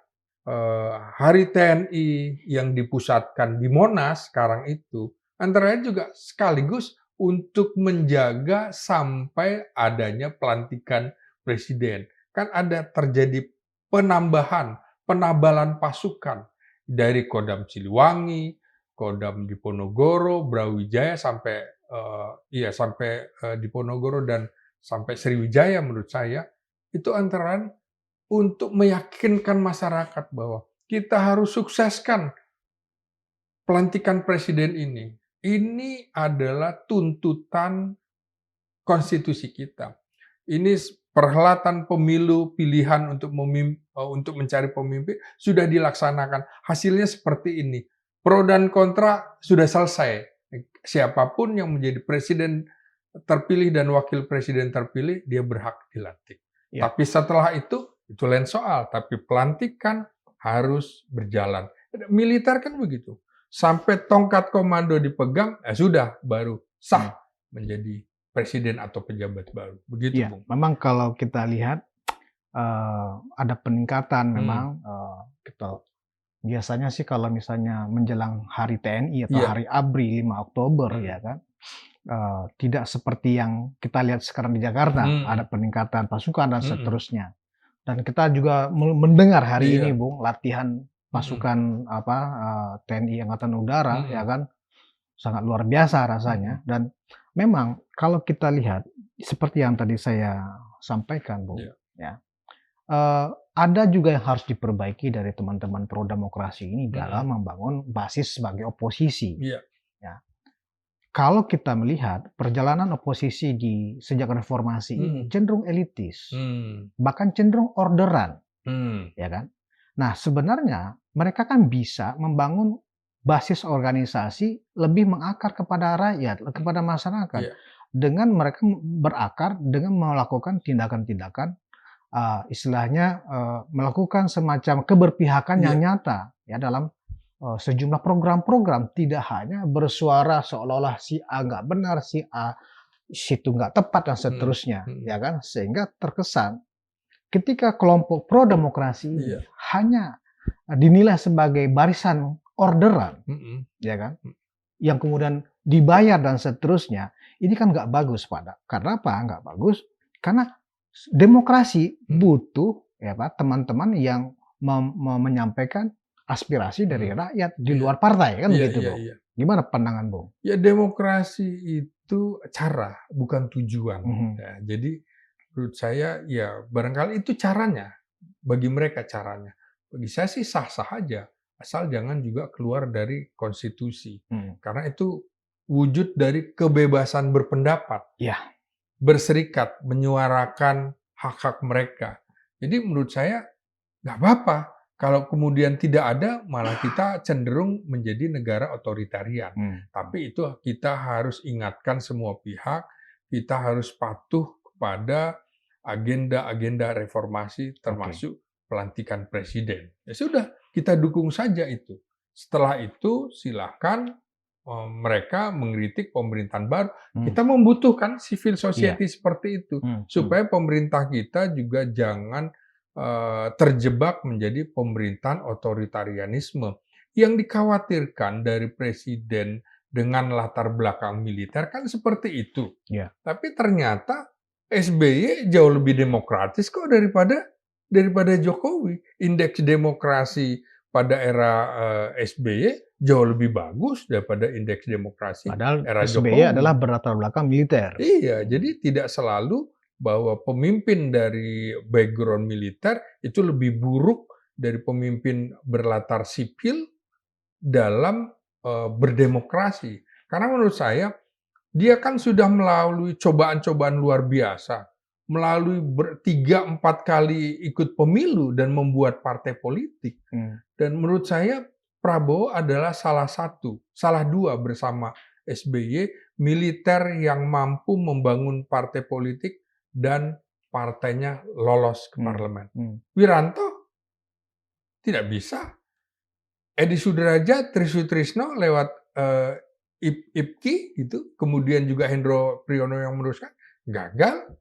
Hari TNI yang dipusatkan di Monas sekarang itu antara lain juga sekaligus untuk menjaga sampai adanya pelantikan presiden. Kan ada terjadi penabalan pasukan dari Kodam Siliwangi, Kodam Diponegoro, Brawijaya sampai Diponegoro dan sampai Sriwijaya menurut saya itu antara lain untuk meyakinkan masyarakat bahwa kita harus sukseskan pelantikan presiden ini. Ini adalah tuntutan konstitusi kita. Ini perhelatan pemilu pilihan untuk mencari pemimpin sudah dilaksanakan. Hasilnya seperti ini. Pro dan kontra sudah selesai. Siapapun yang menjadi presiden terpilih dan wakil presiden terpilih, dia berhak dilantik. Ya. Tapi setelah itu lain soal. Tapi pelantikan harus berjalan. Militer kan begitu. Sampai tongkat komando dipegang, sudah baru sah menjadi presiden atau pejabat baru. Begitu, ya, Bung. Memang kalau kita lihat ada peningkatan memang kita biasanya sih kalau misalnya menjelang Hari TNI atau Hari ABRI 5 Oktober ya kan. Tidak seperti yang kita lihat sekarang di Jakarta, ada peningkatan pasukan dan seterusnya. Dan kita juga mendengar hari ini, Bung, latihan pasukan TNI Angkatan Udara, ya kan, sangat luar biasa rasanya. Dan memang kalau kita lihat seperti yang tadi saya sampaikan, Bung, ada juga yang harus diperbaiki dari teman-teman pro demokrasi ini dalam membangun basis sebagai oposisi. Ya. Kalau kita melihat perjalanan oposisi sejak reformasi ini cenderung elitis, bahkan cenderung orderan, ya kan? Nah, sebenarnya mereka kan bisa membangun basis organisasi lebih mengakar kepada rakyat, kepada masyarakat, dengan mereka berakar dengan melakukan tindakan-tindakan istilahnya melakukan semacam keberpihakan yang nyata ya dalam sejumlah program-program, tidak hanya bersuara seolah-olah si A nggak benar, si A situ nggak tepat dan seterusnya, ya kan? Sehingga terkesan ketika kelompok pro demokrasi ini hanya dinilai sebagai barisan orderan, ya kan? Yang kemudian dibayar dan seterusnya, ini kan nggak bagus, Pak. Karena apa? Nggak bagus karena demokrasi butuh ya Pak, teman-teman yang menyampaikan aspirasi dari rakyat di luar partai kan begitu, Bung. Gimana pandangan Bung? Ya demokrasi itu cara, bukan tujuan. Ya, jadi menurut saya ya barangkali itu caranya, bagi mereka caranya. Bagi saya sih sah-sah aja, asal jangan juga keluar dari konstitusi. Karena itu wujud dari kebebasan berpendapat. Ya. Berserikat, menyuarakan hak-hak mereka. Jadi menurut saya nggak apa-apa. Kalau kemudian tidak ada, malah kita cenderung menjadi negara otoritarian. Tapi itu kita harus ingatkan semua pihak, kita harus patuh kepada agenda-agenda reformasi termasuk pelantikan presiden. Ya sudah, kita dukung saja itu. Setelah itu silakan mereka mengkritik pemerintahan baru. Kita membutuhkan civil society seperti itu supaya pemerintah kita juga jangan terjebak menjadi pemerintahan otoritarianisme. Yang dikhawatirkan dari presiden dengan latar belakang militer kan seperti itu. Tapi ternyata SBY jauh lebih demokratis kok daripada Jokowi. Indeks demokrasi pada era SBY jauh lebih bagus daripada indeks demokrasi padahal era SBY Jokowi. adalah berlatar belakang militer. Iya, jadi tidak selalu bahwa pemimpin dari background militer itu lebih buruk dari pemimpin berlatar sipil dalam berdemokrasi. Karena menurut saya, dia kan sudah melalui cobaan-cobaan luar biasa, melalui 3-4 kali ikut pemilu dan membuat partai politik. Dan menurut saya, Prabowo adalah salah dua bersama SBY, militer yang mampu membangun partai politik dan partainya lolos ke parlemen. Wiranto tidak bisa. Edi Sudrajat, Tri Sutrisno lewat IPKI gitu, kemudian juga Hendro Priyono yang meneruskan, gagal.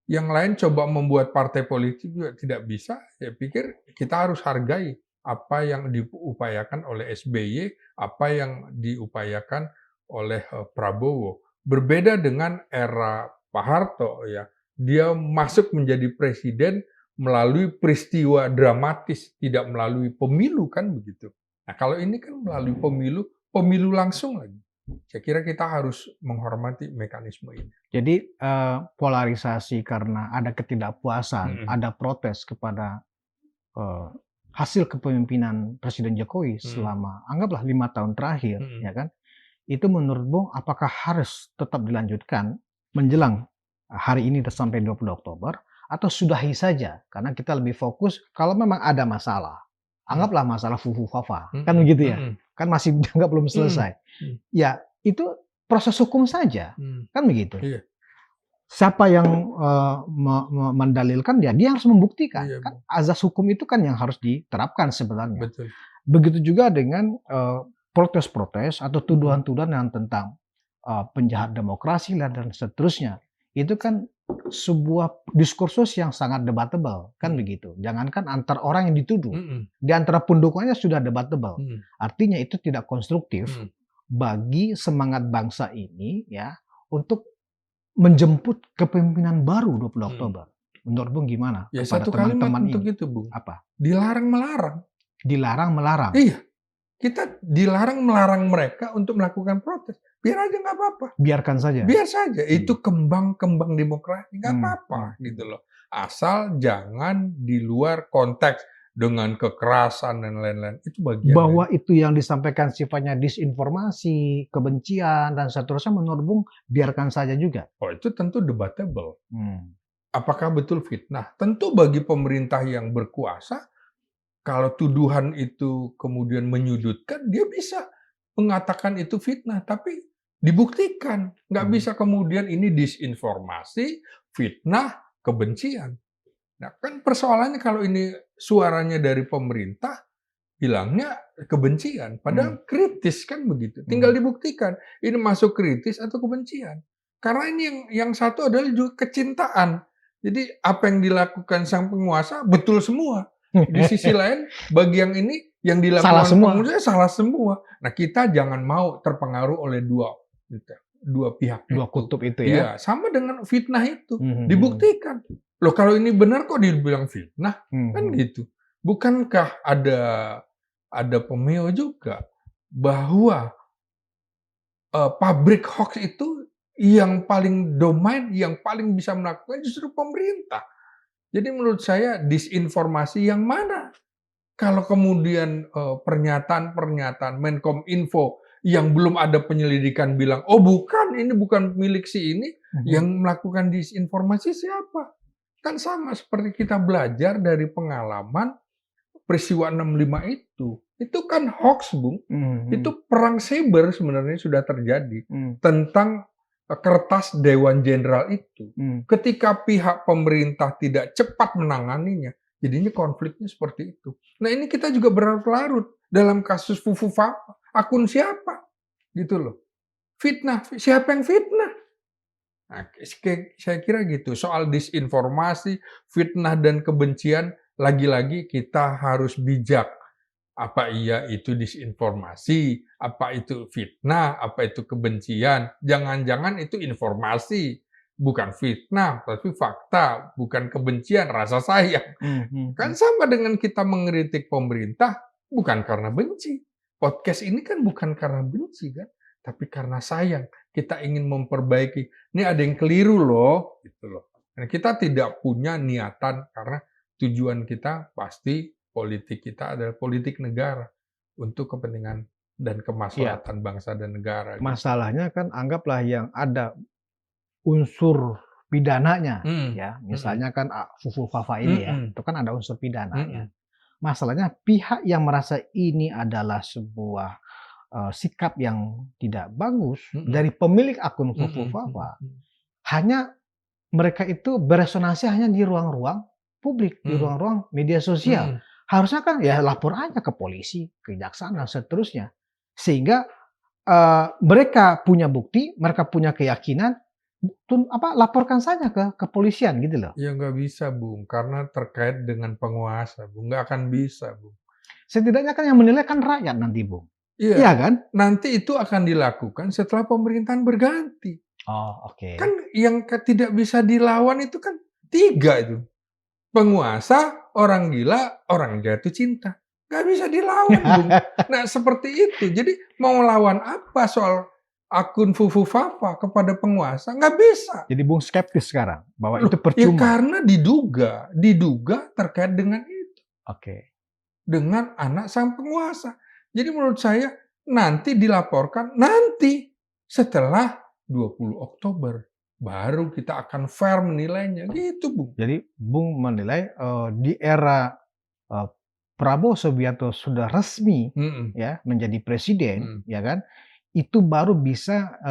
Yang lain coba membuat partai politik juga tidak bisa. Saya pikir kita harus hargai apa yang diupayakan oleh SBY, apa yang diupayakan oleh Prabowo. Berbeda dengan era Pak Harto ya. Dia masuk menjadi presiden melalui peristiwa dramatis, tidak melalui pemilu kan begitu. Nah, kalau ini kan melalui pemilu langsung lagi. Saya kira kita harus menghormati mekanisme ini. Jadi polarisasi karena ada ketidakpuasan, ada protes kepada hasil kepemimpinan Presiden Jokowi selama anggaplah 5 tahun terakhir, ya kan? Itu menurut Bung, apakah harus tetap dilanjutkan menjelang hari ini sampai 20 Oktober atau sudahi saja? Karena kita lebih fokus kalau memang ada masalah. Anggaplah masalah fufu-fafa, kan begitu ya? Kan masih dianggap belum selesai. Ya, itu proses hukum saja, kan begitu. Siapa yang mendalilkan dia harus membuktikan. Kan azas hukum itu kan yang harus diterapkan sebenarnya. Betul. Begitu juga dengan protes-protes atau tuduhan-tuduhan yang tentang penjahat demokrasi dan seterusnya. Itu kan sebuah diskursus yang sangat debatable, kan begitu. Jangankan antar orang yang dituduh, di antara pendukungnya sudah debatable. Artinya itu tidak konstruktif bagi semangat bangsa ini ya untuk menjemput kepemimpinan baru 20 Oktober. Menurut Bung gimana? Ya kepada satu kalimat teman-teman untuk ini? itu, Bung. Apa? Dilarang melarang. Dilarang melarang. Iya. Kita dilarang melarang mereka untuk melakukan protes. Biar aja nggak apa-apa. Biarkan saja. Biar saja. Itu kembang demokrasi. Nggak apa-apa gitu loh. Asal jangan di luar konteks dengan kekerasan dan lain-lain. Itu bagian bahwa itu yang disampaikan sifatnya disinformasi, kebencian, dan seterusnya menurut Bung biarkan saja juga. Oh, itu tentu debatable. Apakah betul fitnah? Tentu bagi pemerintah yang berkuasa, kalau tuduhan itu kemudian menyudutkan, dia bisa mengatakan itu fitnah, tapi dibuktikan. Nggak bisa kemudian ini disinformasi, fitnah, kebencian. Nah, kan persoalannya kalau ini suaranya dari pemerintah, bilangnya kebencian, padahal kritis kan begitu. Tinggal dibuktikan ini masuk kritis atau kebencian. Karena ini yang satu adalah juga kecintaan. Jadi apa yang dilakukan sang penguasa betul semua. Di sisi lain, bagi yang ini yang Salah dilakukan semua. penguasa salah semua. Nah, kita jangan mau terpengaruh oleh dua pihak Dua itu. kutub itu ya. Iya, sama dengan fitnah itu. Dibuktikan. Loh, kalau ini benar kok dibilang fitnah? Kan gitu. Bukankah ada pemeo juga bahwa pabrik hoax itu yang paling domain, yang paling bisa melakukan justru pemerintah. Jadi menurut saya disinformasi yang mana? Kalau kemudian pernyataan-pernyataan Menkominfo yang belum ada penyelidikan bilang, oh bukan, ini bukan milik si ini, yang melakukan disinformasi siapa? Kan sama seperti kita belajar dari pengalaman peristiwa 65 itu. Itu kan hoax, Bung. Itu perang cyber sebenarnya sudah terjadi tentang kertas Dewan Jenderal itu. Ketika pihak pemerintah tidak cepat menanganinya, jadinya konfliknya seperti itu. Nah, ini kita juga berlarut-larut dalam kasus Fufu Fafa. Akun siapa? Gitu loh. Fitnah. Siapa yang fitnah? Nah, saya kira gitu. Soal disinformasi, fitnah, dan kebencian, lagi-lagi kita harus bijak. Apa iya itu disinformasi, apa itu fitnah, apa itu kebencian. Jangan-jangan itu informasi, bukan fitnah, tapi fakta, bukan kebencian, rasa sayang. Kan sama dengan kita mengkritik pemerintah, bukan karena benci. Podcast ini kan bukan karena benci kan, tapi karena sayang. Kita ingin memperbaiki. Ini ada yang keliru loh, gitu loh. Dan kita tidak punya niatan karena tujuan kita pasti politik kita adalah politik negara untuk kepentingan dan kemaslahatan bangsa dan negara. Masalahnya kan anggaplah yang ada unsur pidananya, ya. Misalnya kan Fufu Fafa ini ya, itu kan ada unsur pidananya. Masalahnya pihak yang merasa ini adalah sebuah sikap yang tidak bagus dari pemilik akun Fufu Fafa, hanya mereka itu beresonansi hanya di ruang-ruang publik, di ruang-ruang media sosial. Harusnya kan ya lapor aja ke polisi, kejaksaan, dan seterusnya. Sehingga mereka punya bukti, mereka punya keyakinan, laporkan saja ke kepolisian gitu loh. Ya nggak bisa, Bung, karena terkait dengan penguasa, Bung. Nggak akan bisa, Bung. Setidaknya kan yang menilai kan rakyat nanti, Bung. Iya, Iya kan? nanti itu akan dilakukan setelah pemerintahan berganti. Oh, oke. Kan yang tidak bisa dilawan itu kan 3 itu. Penguasa, orang gila, orang jatuh cinta. Nggak bisa dilawan, Bung. Nah, seperti itu. Jadi mau lawan apa soal akun Fufu Fafa kepada penguasa? Nggak bisa. Jadi Bung skeptis sekarang bahwa itu Ya percuma. karena diduga terkait dengan itu. Oke. Dengan anak sang penguasa. Jadi menurut saya nanti dilaporkan nanti setelah 20 Oktober. Baru kita akan fair menilainya, gitu, Bung. Jadi Bung menilai di era Prabowo Subianto sudah resmi ya menjadi presiden, ya kan? Itu baru bisa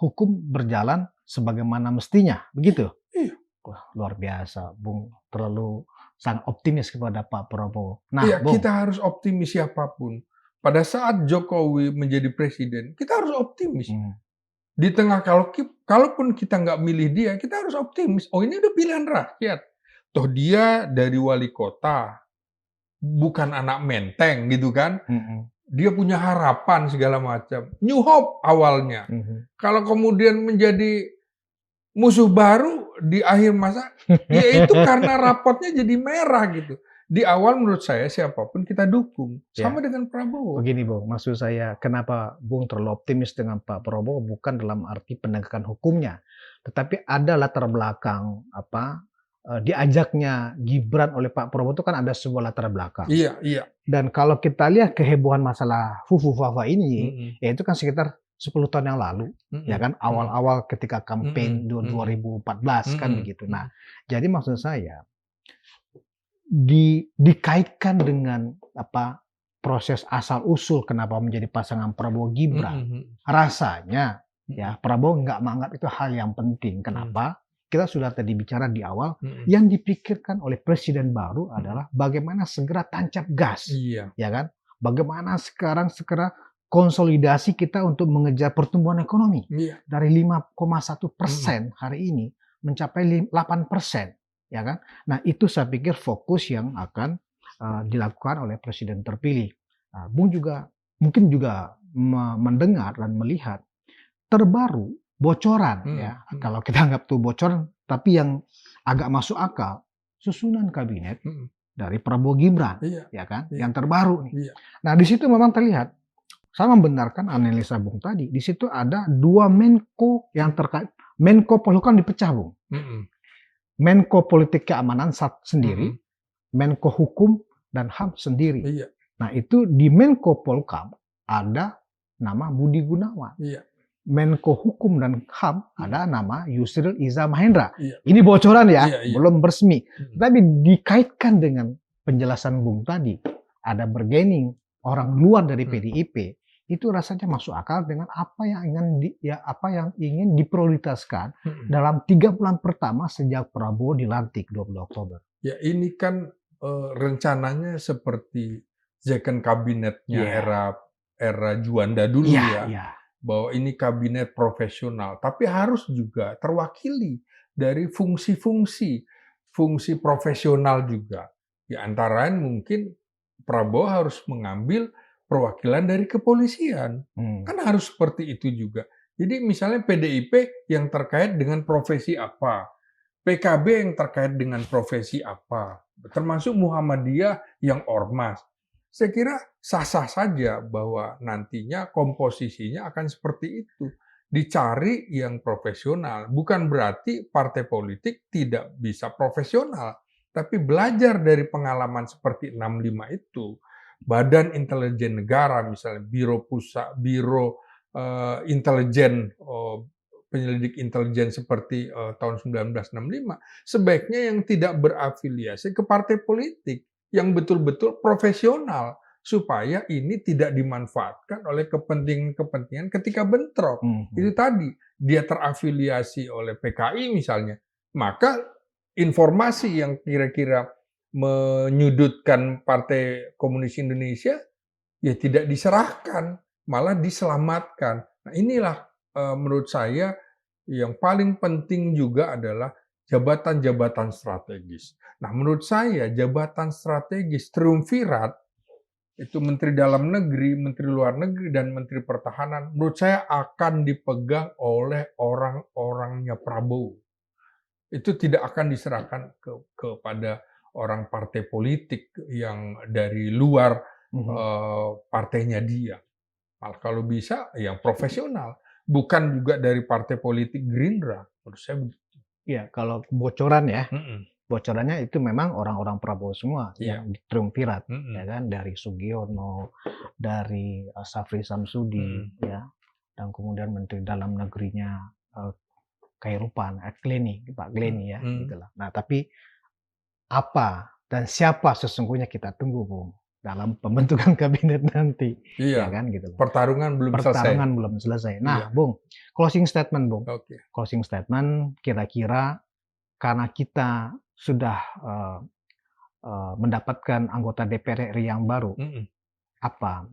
hukum berjalan sebagaimana mestinya, begitu? Iya. Wah, luar biasa, Bung. Terlalu sangat optimis kepada Pak Prabowo. Nah, Iya, Bung, kita harus optimis siapapun. Pada saat Jokowi menjadi presiden, kita harus optimis. Di tengah kalaupun kita nggak milih dia, kita harus optimis. Oh, ini udah pilihan rakyat. Toh dia dari wali kota, bukan anak menteng gitu kan. Dia punya harapan segala macam. New hope awalnya. Kalau kemudian menjadi musuh baru di akhir masa, ya itu karena rapotnya jadi merah gitu. Di awal menurut saya siapapun kita dukung. Sama dengan Prabowo. Begini, Bung, maksud saya kenapa Bung terlalu optimis dengan Pak Prabowo bukan dalam arti penegakan hukumnya, tetapi ada latar belakang diajaknya Gibran oleh Pak Prabowo itu kan ada sebuah latar belakang. Iya, iya. Dan kalau kita lihat kehebohan masalah Fufu Fafa ini, ya itu kan sekitar 10 tahun yang lalu, ya kan, awal-awal ketika kampanye 2014 kan begitu. Nah, jadi maksud saya dikaitkan dengan proses asal usul kenapa menjadi pasangan Prabowo Gibran. Rasanya ya Prabowo nggak menganggap itu hal yang penting. Kenapa? kita sudah tadi bicara di awal, yang dipikirkan oleh presiden baru adalah bagaimana segera tancap gas, Iya. ya kan? Bagaimana sekarang segera konsolidasi kita untuk mengejar pertumbuhan ekonomi Iya. dari 5,1% hari ini mencapai 8%, ya kan? Nah, itu saya pikir fokus yang akan dilakukan oleh presiden terpilih. Nah, Bung juga mungkin juga mendengar dan melihat terbaru bocoran ya, kalau kita anggap tuh bocoran, tapi yang agak masuk akal, susunan kabinet dari Prabowo Gibran, Iya. ya kan, Iya. yang terbaru nih. Iya. Nah, di situ memang terlihat, saya membenarkan analisa Bung tadi, di situ ada 2 Menko yang terkait, Menko Polhukam dipecah, Bung. Menko Politik Keamanan sendiri, Menko Hukum dan HAM sendiri. Iya. Nah, itu di Menko Polhukam ada nama Budi Gunawan. Iya. Menko Hukum dan HAM ada nama Yusril Iza Mahendra. Iya. Ini bocoran ya, Iya. belum resmi. Tapi dikaitkan dengan penjelasan Bung tadi, ada bargaining orang luar dari PDIP, itu rasanya masuk akal dengan apa yang ingin diprioritaskan dalam 3 bulan pertama sejak Prabowo dilantik 20 Oktober. Ya, ini kan rencananya seperti second kabinetnya era Juanda dulu ya. Bahwa ini kabinet profesional, tapi harus juga terwakili dari fungsi profesional juga. Di antara lain mungkin Prabowo harus mengambil perwakilan dari kepolisian. Kan harus seperti itu juga. Jadi misalnya PDIP yang terkait dengan profesi apa, PKB yang terkait dengan profesi apa, termasuk Muhammadiyah yang ormas. Saya kira sah-sah saja bahwa nantinya komposisinya akan seperti itu. Dicari yang profesional. Bukan berarti partai politik tidak bisa profesional. Tapi belajar dari pengalaman seperti 65 itu, Badan Intelijen Negara misalnya, Biro Intelijen, penyelidik intelijen seperti tahun 1965, sebaiknya yang tidak berafiliasi ke partai politik, yang betul-betul profesional, supaya ini tidak dimanfaatkan oleh kepentingan-kepentingan ketika bentrok. Itu tadi, dia terafiliasi oleh PKI misalnya, maka informasi yang kira-kira menyudutkan Partai Komunis Indonesia ya tidak diserahkan, malah diselamatkan. Nah, inilah menurut saya yang paling penting juga adalah jabatan-jabatan strategis. Nah, menurut saya jabatan strategis triumvirat itu Menteri Dalam Negeri, Menteri Luar Negeri, dan Menteri Pertahanan, menurut saya akan dipegang oleh orang-orangnya Prabowo. Itu tidak akan diserahkan kepada orang partai politik yang dari luar partainya dia. Malah kalau bisa yang profesional, bukan juga dari partai politik Gerindra. Menurut saya begitu. Iya, kalau bocoran ya, bocorannya itu memang orang-orang Prabowo semua yang triumvirat, ya kan, dari Sugiono, dari Safri Samsudi, ya, dan kemudian Menteri Dalam Negerinya Khairupan, Pak Gleni ya, gitulah. Nah, tapi apa dan siapa sesungguhnya kita tunggu, Bung, dalam pembentukan kabinet nanti, ya kan, gitu. Pertarungan belum selesai. Nah, Bung, closing statement, Bung. Closing statement, kira-kira karena kita sudah mendapatkan anggota DPR RI yang baru, apa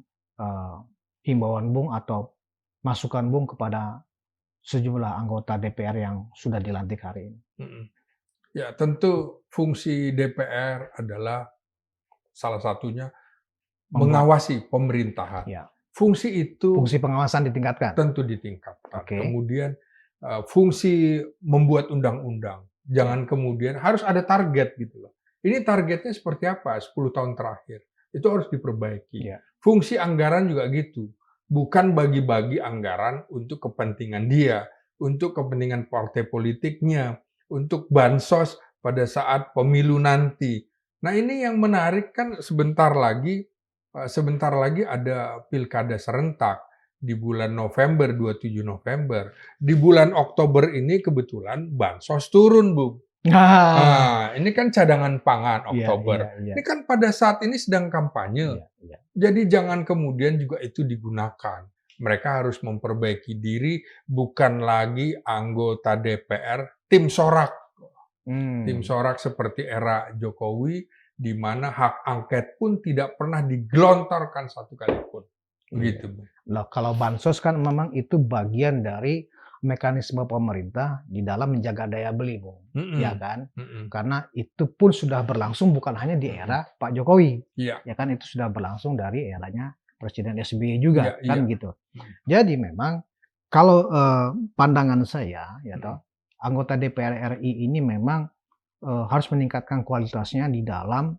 himbauan Bung atau masukan Bung kepada sejumlah anggota DPR yang sudah dilantik hari ini? Ya, tentu fungsi DPR adalah salah satunya mengawasi pemerintahan. Fungsi pengawasan ditingkatkan. Tentu ditingkatkan. Kemudian fungsi membuat undang-undang. Jangan kemudian harus ada target gitu loh. Ini targetnya seperti apa 10 tahun terakhir. Itu harus diperbaiki. Fungsi anggaran juga gitu. Bukan bagi-bagi anggaran untuk kepentingan dia, untuk kepentingan partai politiknya, untuk bansos pada saat pemilu nanti. Nah, ini yang menarik kan sebentar lagi ada pilkada serentak di bulan November, 27 November. Di bulan Oktober ini kebetulan bansos turun, Bung. Nah, ini kan cadangan pangan Oktober. Ini kan pada saat ini sedang kampanye. Jadi jangan kemudian juga itu digunakan. Mereka harus memperbaiki diri, bukan lagi anggota DPR tim sorak. Hmm. Tim sorak seperti era Jokowi, di mana hak angket pun tidak pernah digelontorkan satu kali pun. Begitu, Bu. Nah, kalau bansos kan memang itu bagian dari mekanisme pemerintah di dalam menjaga daya beli, Bung. Ya kan? Karena itu pun sudah berlangsung bukan hanya di era Pak Jokowi. Iya. Ya kan, itu sudah berlangsung dari eranya Presiden SBY juga, Iya, kan iya. gitu. Jadi memang kalau pandangan saya, ya toh, anggota DPR RI ini memang harus meningkatkan kualitasnya di dalam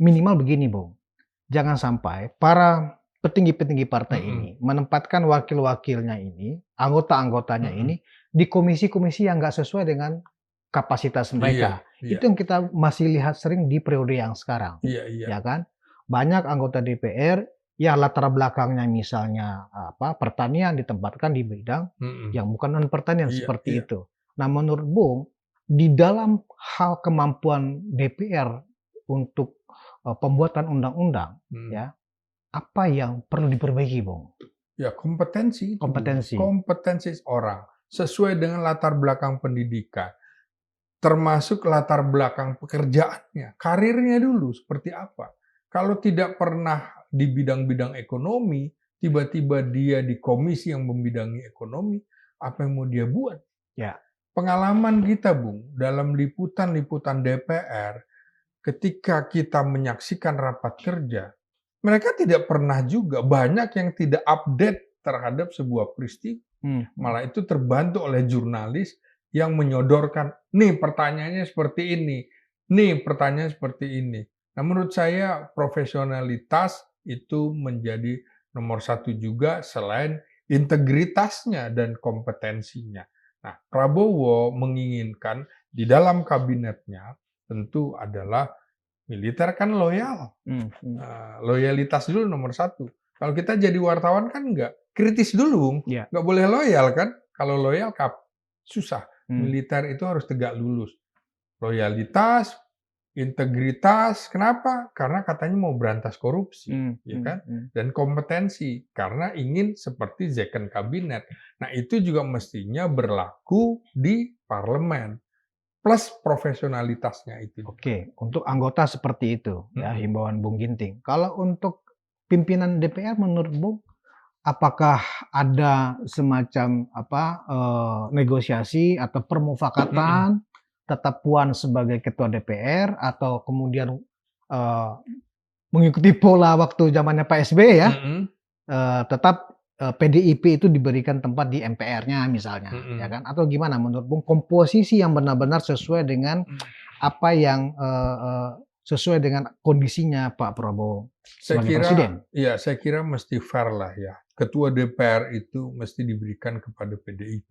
minimal begini, Bung. Jangan sampai para petinggi-petinggi partai ini menempatkan wakil-wakilnya ini, anggota-anggotanya ini di komisi-komisi yang nggak sesuai dengan kapasitas mereka. Iya. Itu yang kita masih lihat sering di periode yang sekarang, Iya. ya kan? Banyak anggota DPR yang latar belakangnya misalnya pertanian ditempatkan di bidang yang bukan non pertanian seperti itu. Nah, menurut Bung, di dalam hal kemampuan DPR untuk pembuatan undang-undang, ya, apa yang perlu diperbaiki, Bung? Ya, kompetensi. Kompetensi. Kompetensi orang sesuai dengan latar belakang pendidikan, termasuk latar belakang pekerjaannya, karirnya dulu seperti apa. Kalau tidak pernah di bidang-bidang ekonomi, tiba-tiba dia di komisi yang membidangi ekonomi, apa yang mau dia buat? Ya. Pengalaman kita, Bung, dalam liputan-liputan DPR, ketika kita menyaksikan rapat kerja, mereka tidak pernah juga, banyak yang tidak update terhadap sebuah peristiwa. Malah itu terbantu oleh jurnalis yang menyodorkan, nih pertanyaannya seperti ini, nih pertanyaan seperti ini. Nah, menurut saya profesionalitas itu menjadi nomor satu juga selain integritasnya dan kompetensinya. Nah, Prabowo menginginkan di dalam kabinetnya tentu adalah militer kan loyal. Loyalitas dulu nomor satu. Kalau kita jadi wartawan kan enggak. Kritis dulu, nggak boleh loyal kan. Kalau loyal susah. Militer itu harus tegak lurus. Loyalitas, integritas, kenapa? Karena katanya mau berantas korupsi, ya kan? Dan kompetensi, karena ingin seperti second kabinet. Nah, itu juga mestinya berlaku di parlemen. Plus profesionalitasnya itu. Oke, untuk anggota seperti itu, ya, himbauan Bung Ginting. Kalau untuk pimpinan DPR menurut Bung, apakah ada semacam negosiasi atau permufakatan tetap Puan sebagai ketua DPR atau kemudian mengikuti pola waktu zamannya Pak SBY ya, tetap PDIP itu diberikan tempat di MPR-nya misalnya, ya kan? Atau gimana menurut Bung komposisi yang benar-benar sesuai dengan apa yang sesuai dengan kondisinya Pak Prabowo sebagai presiden? Ya, saya kira mesti fair lah ya. Ketua DPR itu mesti diberikan kepada PDIP.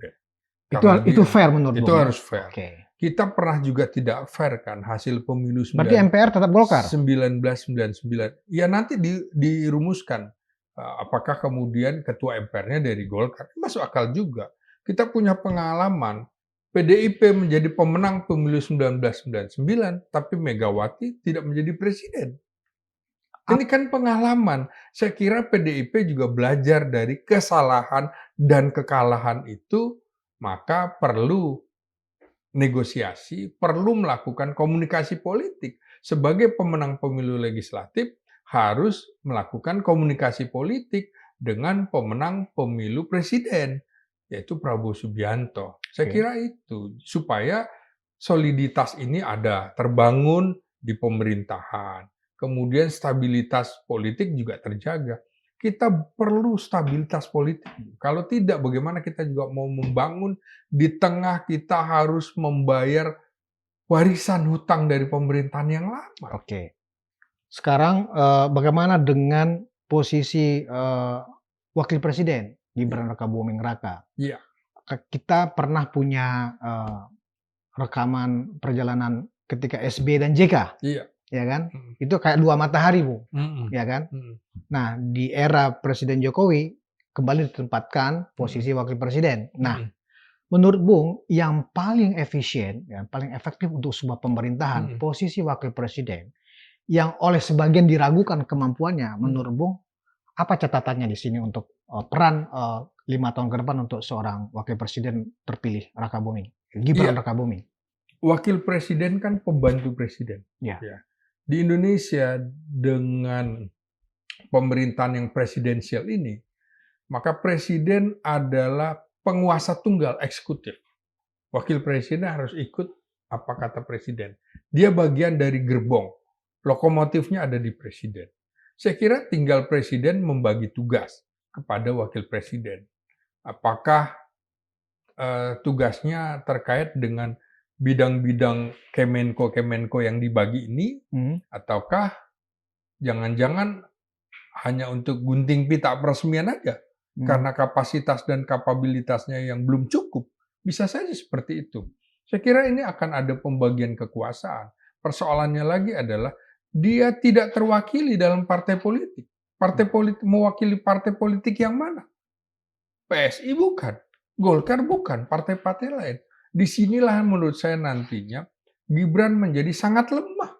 Itu fair menurut Bung? Itu harus fair. Okay. Kita pernah juga tidak fair kan hasil pemilu berarti MPR tetap Golkar? 1999. Ya nanti dirumuskan. Apakah kemudian ketua MPR-nya dari Golkar? Masuk akal juga. Kita punya pengalaman. PDIP menjadi pemenang pemilu 1999, tapi Megawati tidak menjadi presiden. Ini kan pengalaman. Saya kira PDIP juga belajar dari kesalahan dan kekalahan itu, maka perlu negosiasi, perlu melakukan komunikasi politik. Sebagai pemenang pemilu legislatif, harus melakukan komunikasi politik dengan pemenang pemilu presiden, yaitu Prabowo Subianto. Saya kira itu, supaya soliditas ini ada, terbangun di pemerintahan. Kemudian stabilitas politik juga terjaga. Kita perlu stabilitas politik. Kalau tidak, bagaimana kita juga mau membangun di tengah kita harus membayar warisan hutang dari pemerintahan yang lama. Oke. Sekarang bagaimana dengan posisi wakil presiden Gibran Rakabuming Raka? Iya. Kita pernah punya rekaman perjalanan ketika SBY dan JK. Iya. Ya kan? Itu kayak dua matahari, Bu. Ya kan? Nah, di era Presiden Jokowi kembali ditempatkan posisi wakil presiden. Nah, menurut Bung, yang paling efisien, yang paling efektif untuk sebuah pemerintahan, posisi wakil presiden, yang oleh sebagian diragukan kemampuannya, menurut Bung, apa catatannya di sini untuk peran 5 tahun ke depan untuk seorang wakil presiden terpilih Raka Buming? Gibran Iya, Rakabuming. wakil presiden kan pembantu presiden. Ya. Ya. Di Indonesia dengan pemerintahan yang presidensial ini, maka presiden adalah penguasa tunggal eksekutif. Wakil presiden harus ikut apa kata presiden. Dia bagian dari gerbong. Lokomotifnya ada di presiden. Saya kira tinggal presiden membagi tugas kepada wakil presiden. Apakah tugasnya terkait dengan bidang-bidang Kemenko yang dibagi ini, ataukah jangan-jangan hanya untuk gunting pita peresmian aja, karena kapasitas dan kapabilitasnya yang belum cukup. Bisa saja seperti itu. Saya kira ini akan ada pembagian kekuasaan. Persoalannya lagi adalah dia tidak terwakili dalam partai politik. Partai politik mewakili partai politik yang mana? PSI bukan, Golkar bukan, partai-partai lain. Disinilah menurut saya nantinya Gibran menjadi sangat lemah.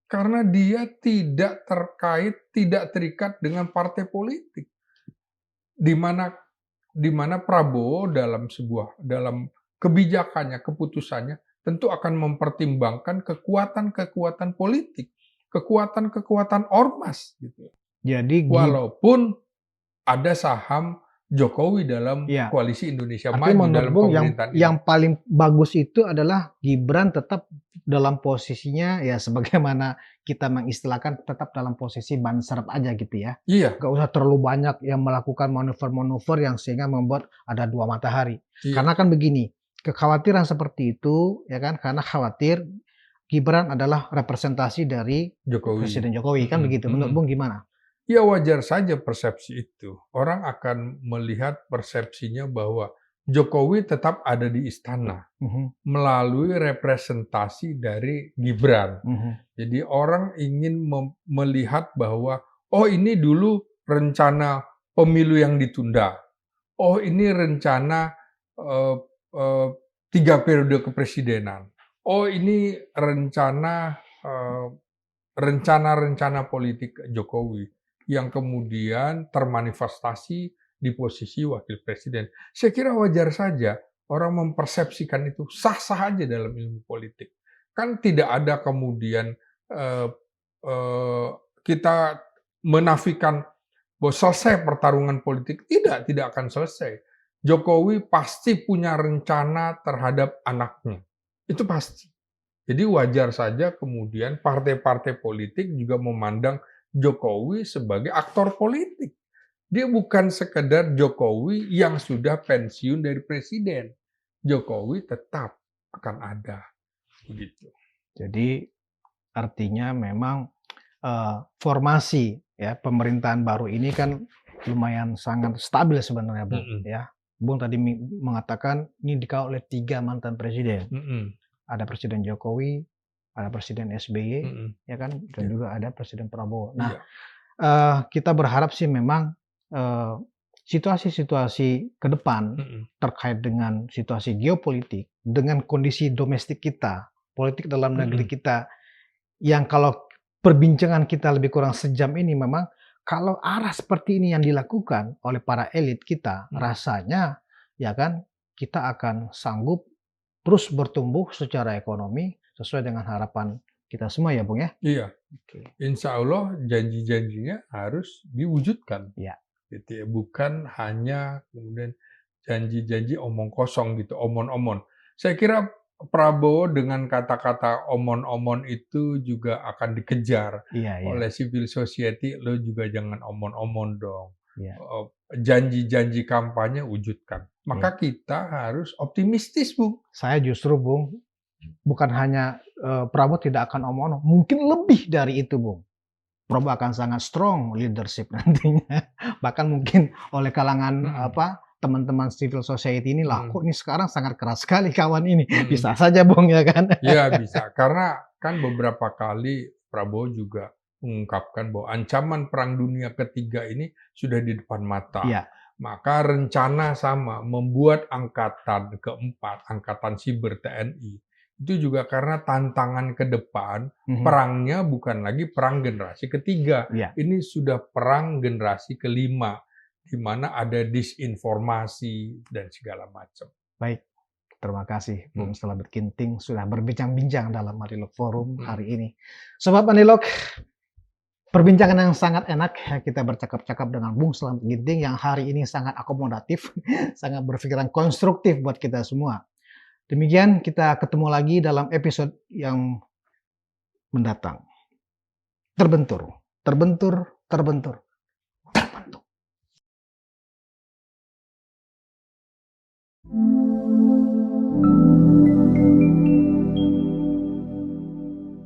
Karena dia tidak terkait, tidak terikat dengan partai politik. Di mana Prabowo dalam kebijakannya, keputusannya tentu akan mempertimbangkan kekuatan-kekuatan politik, kekuatan-kekuatan ormas gitu. Jadi Walaupun ada saham Jokowi dalam ya, koalisi Indonesia artinya Maju dalam menurut Bung pemerintahan ini. yang paling bagus itu adalah Gibran tetap dalam posisinya ya sebagaimana kita mengistilahkan tetap dalam posisi ban serep aja gitu ya. Iya, Gak usah terlalu banyak yang melakukan manuver-manuver yang sehingga membuat ada dua matahari. iya. Karena kan begini, kekhawatiran seperti itu ya kan karena khawatir Gibran adalah representasi dari Jokowi. Presiden Jokowi kan begitu. Menurut Bung gimana? Ya wajar saja persepsi itu. Orang akan melihat persepsinya bahwa Jokowi tetap ada di istana melalui representasi dari Gibran. Jadi orang ingin melihat bahwa oh ini dulu rencana pemilu yang ditunda. Oh ini rencana 3 periode kepresidenan. Oh ini rencana politik Jokowi yang kemudian termanifestasi di posisi wakil presiden. Saya kira wajar saja orang mempersepsikan itu sah-sah aja dalam ilmu politik. Kan tidak ada kemudian kita menafikan bahwa selesai pertarungan politik. Tidak akan selesai. Jokowi pasti punya rencana terhadap anaknya. Itu pasti. Jadi wajar saja kemudian partai-partai politik juga memandang Jokowi sebagai aktor politik. Dia bukan sekedar Jokowi yang sudah pensiun dari presiden. Jokowi tetap akan ada. Begitu. Jadi artinya memang formasi ya pemerintahan baru ini kan lumayan sangat stabil sebenarnya, Bung. Ya, Bung tadi mengatakan ini dikawal oleh 3 mantan presiden. Ada Presiden Jokowi, ada Presiden SBY, ya kan, dan juga ada Presiden Prabowo. Nah, kita berharap sih memang situasi-situasi ke depan terkait dengan situasi geopolitik, dengan kondisi domestik kita, politik dalam negeri kita, yang kalau perbincangan kita lebih kurang sejam ini memang kalau arah seperti ini yang dilakukan oleh para elit kita, rasanya ya kan kita akan sanggup terus bertumbuh secara ekonomi sesuai dengan harapan kita semua ya Bung ya? Iya. Insya Allah janji-janjinya harus diwujudkan. Ya. Gitu ya. Bukan hanya kemudian janji-janji omong kosong gitu, omon-omon. Saya kira Prabowo dengan kata-kata omon-omon itu juga akan dikejar oleh civil society. Lo juga jangan omon-omon dong. Janji-janji kampanye wujudkan. Maka kita harus optimistis, Bung. Saya justru, Bung, bukan hanya Prabowo tidak akan omong-omong, mungkin lebih dari itu, Bung. Prabowo akan sangat strong leadership nantinya. Bahkan mungkin oleh kalangan teman-teman civil society ini lah, kok ini sekarang sangat keras sekali kawan ini. Bisa saja, Bung, ya kan? Iya, bisa. Karena kan beberapa kali Prabowo juga mengungkapkan bahwa ancaman Perang Dunia Ketiga ini sudah di depan mata. Ya. Maka rencana sama membuat angkatan keempat, angkatan siber TNI, itu juga karena tantangan ke depan, perangnya bukan lagi perang generasi ketiga. Ini sudah perang generasi kelima, di mana ada disinformasi dan segala macam. Baik, Terima kasih Bung Slamet Ginting sudah berbincang-bincang dalam Manilog Forum hari ini. Sobat Manilog, perbincangan yang sangat enak. Kita bercakap-cakap dengan Bung Slamet Ginting yang hari ini sangat akomodatif, sangat berpikiran konstruktif buat kita semua. Demikian, kita ketemu lagi dalam episode yang mendatang. Terbentur, terbentur, terbentur, terbentur.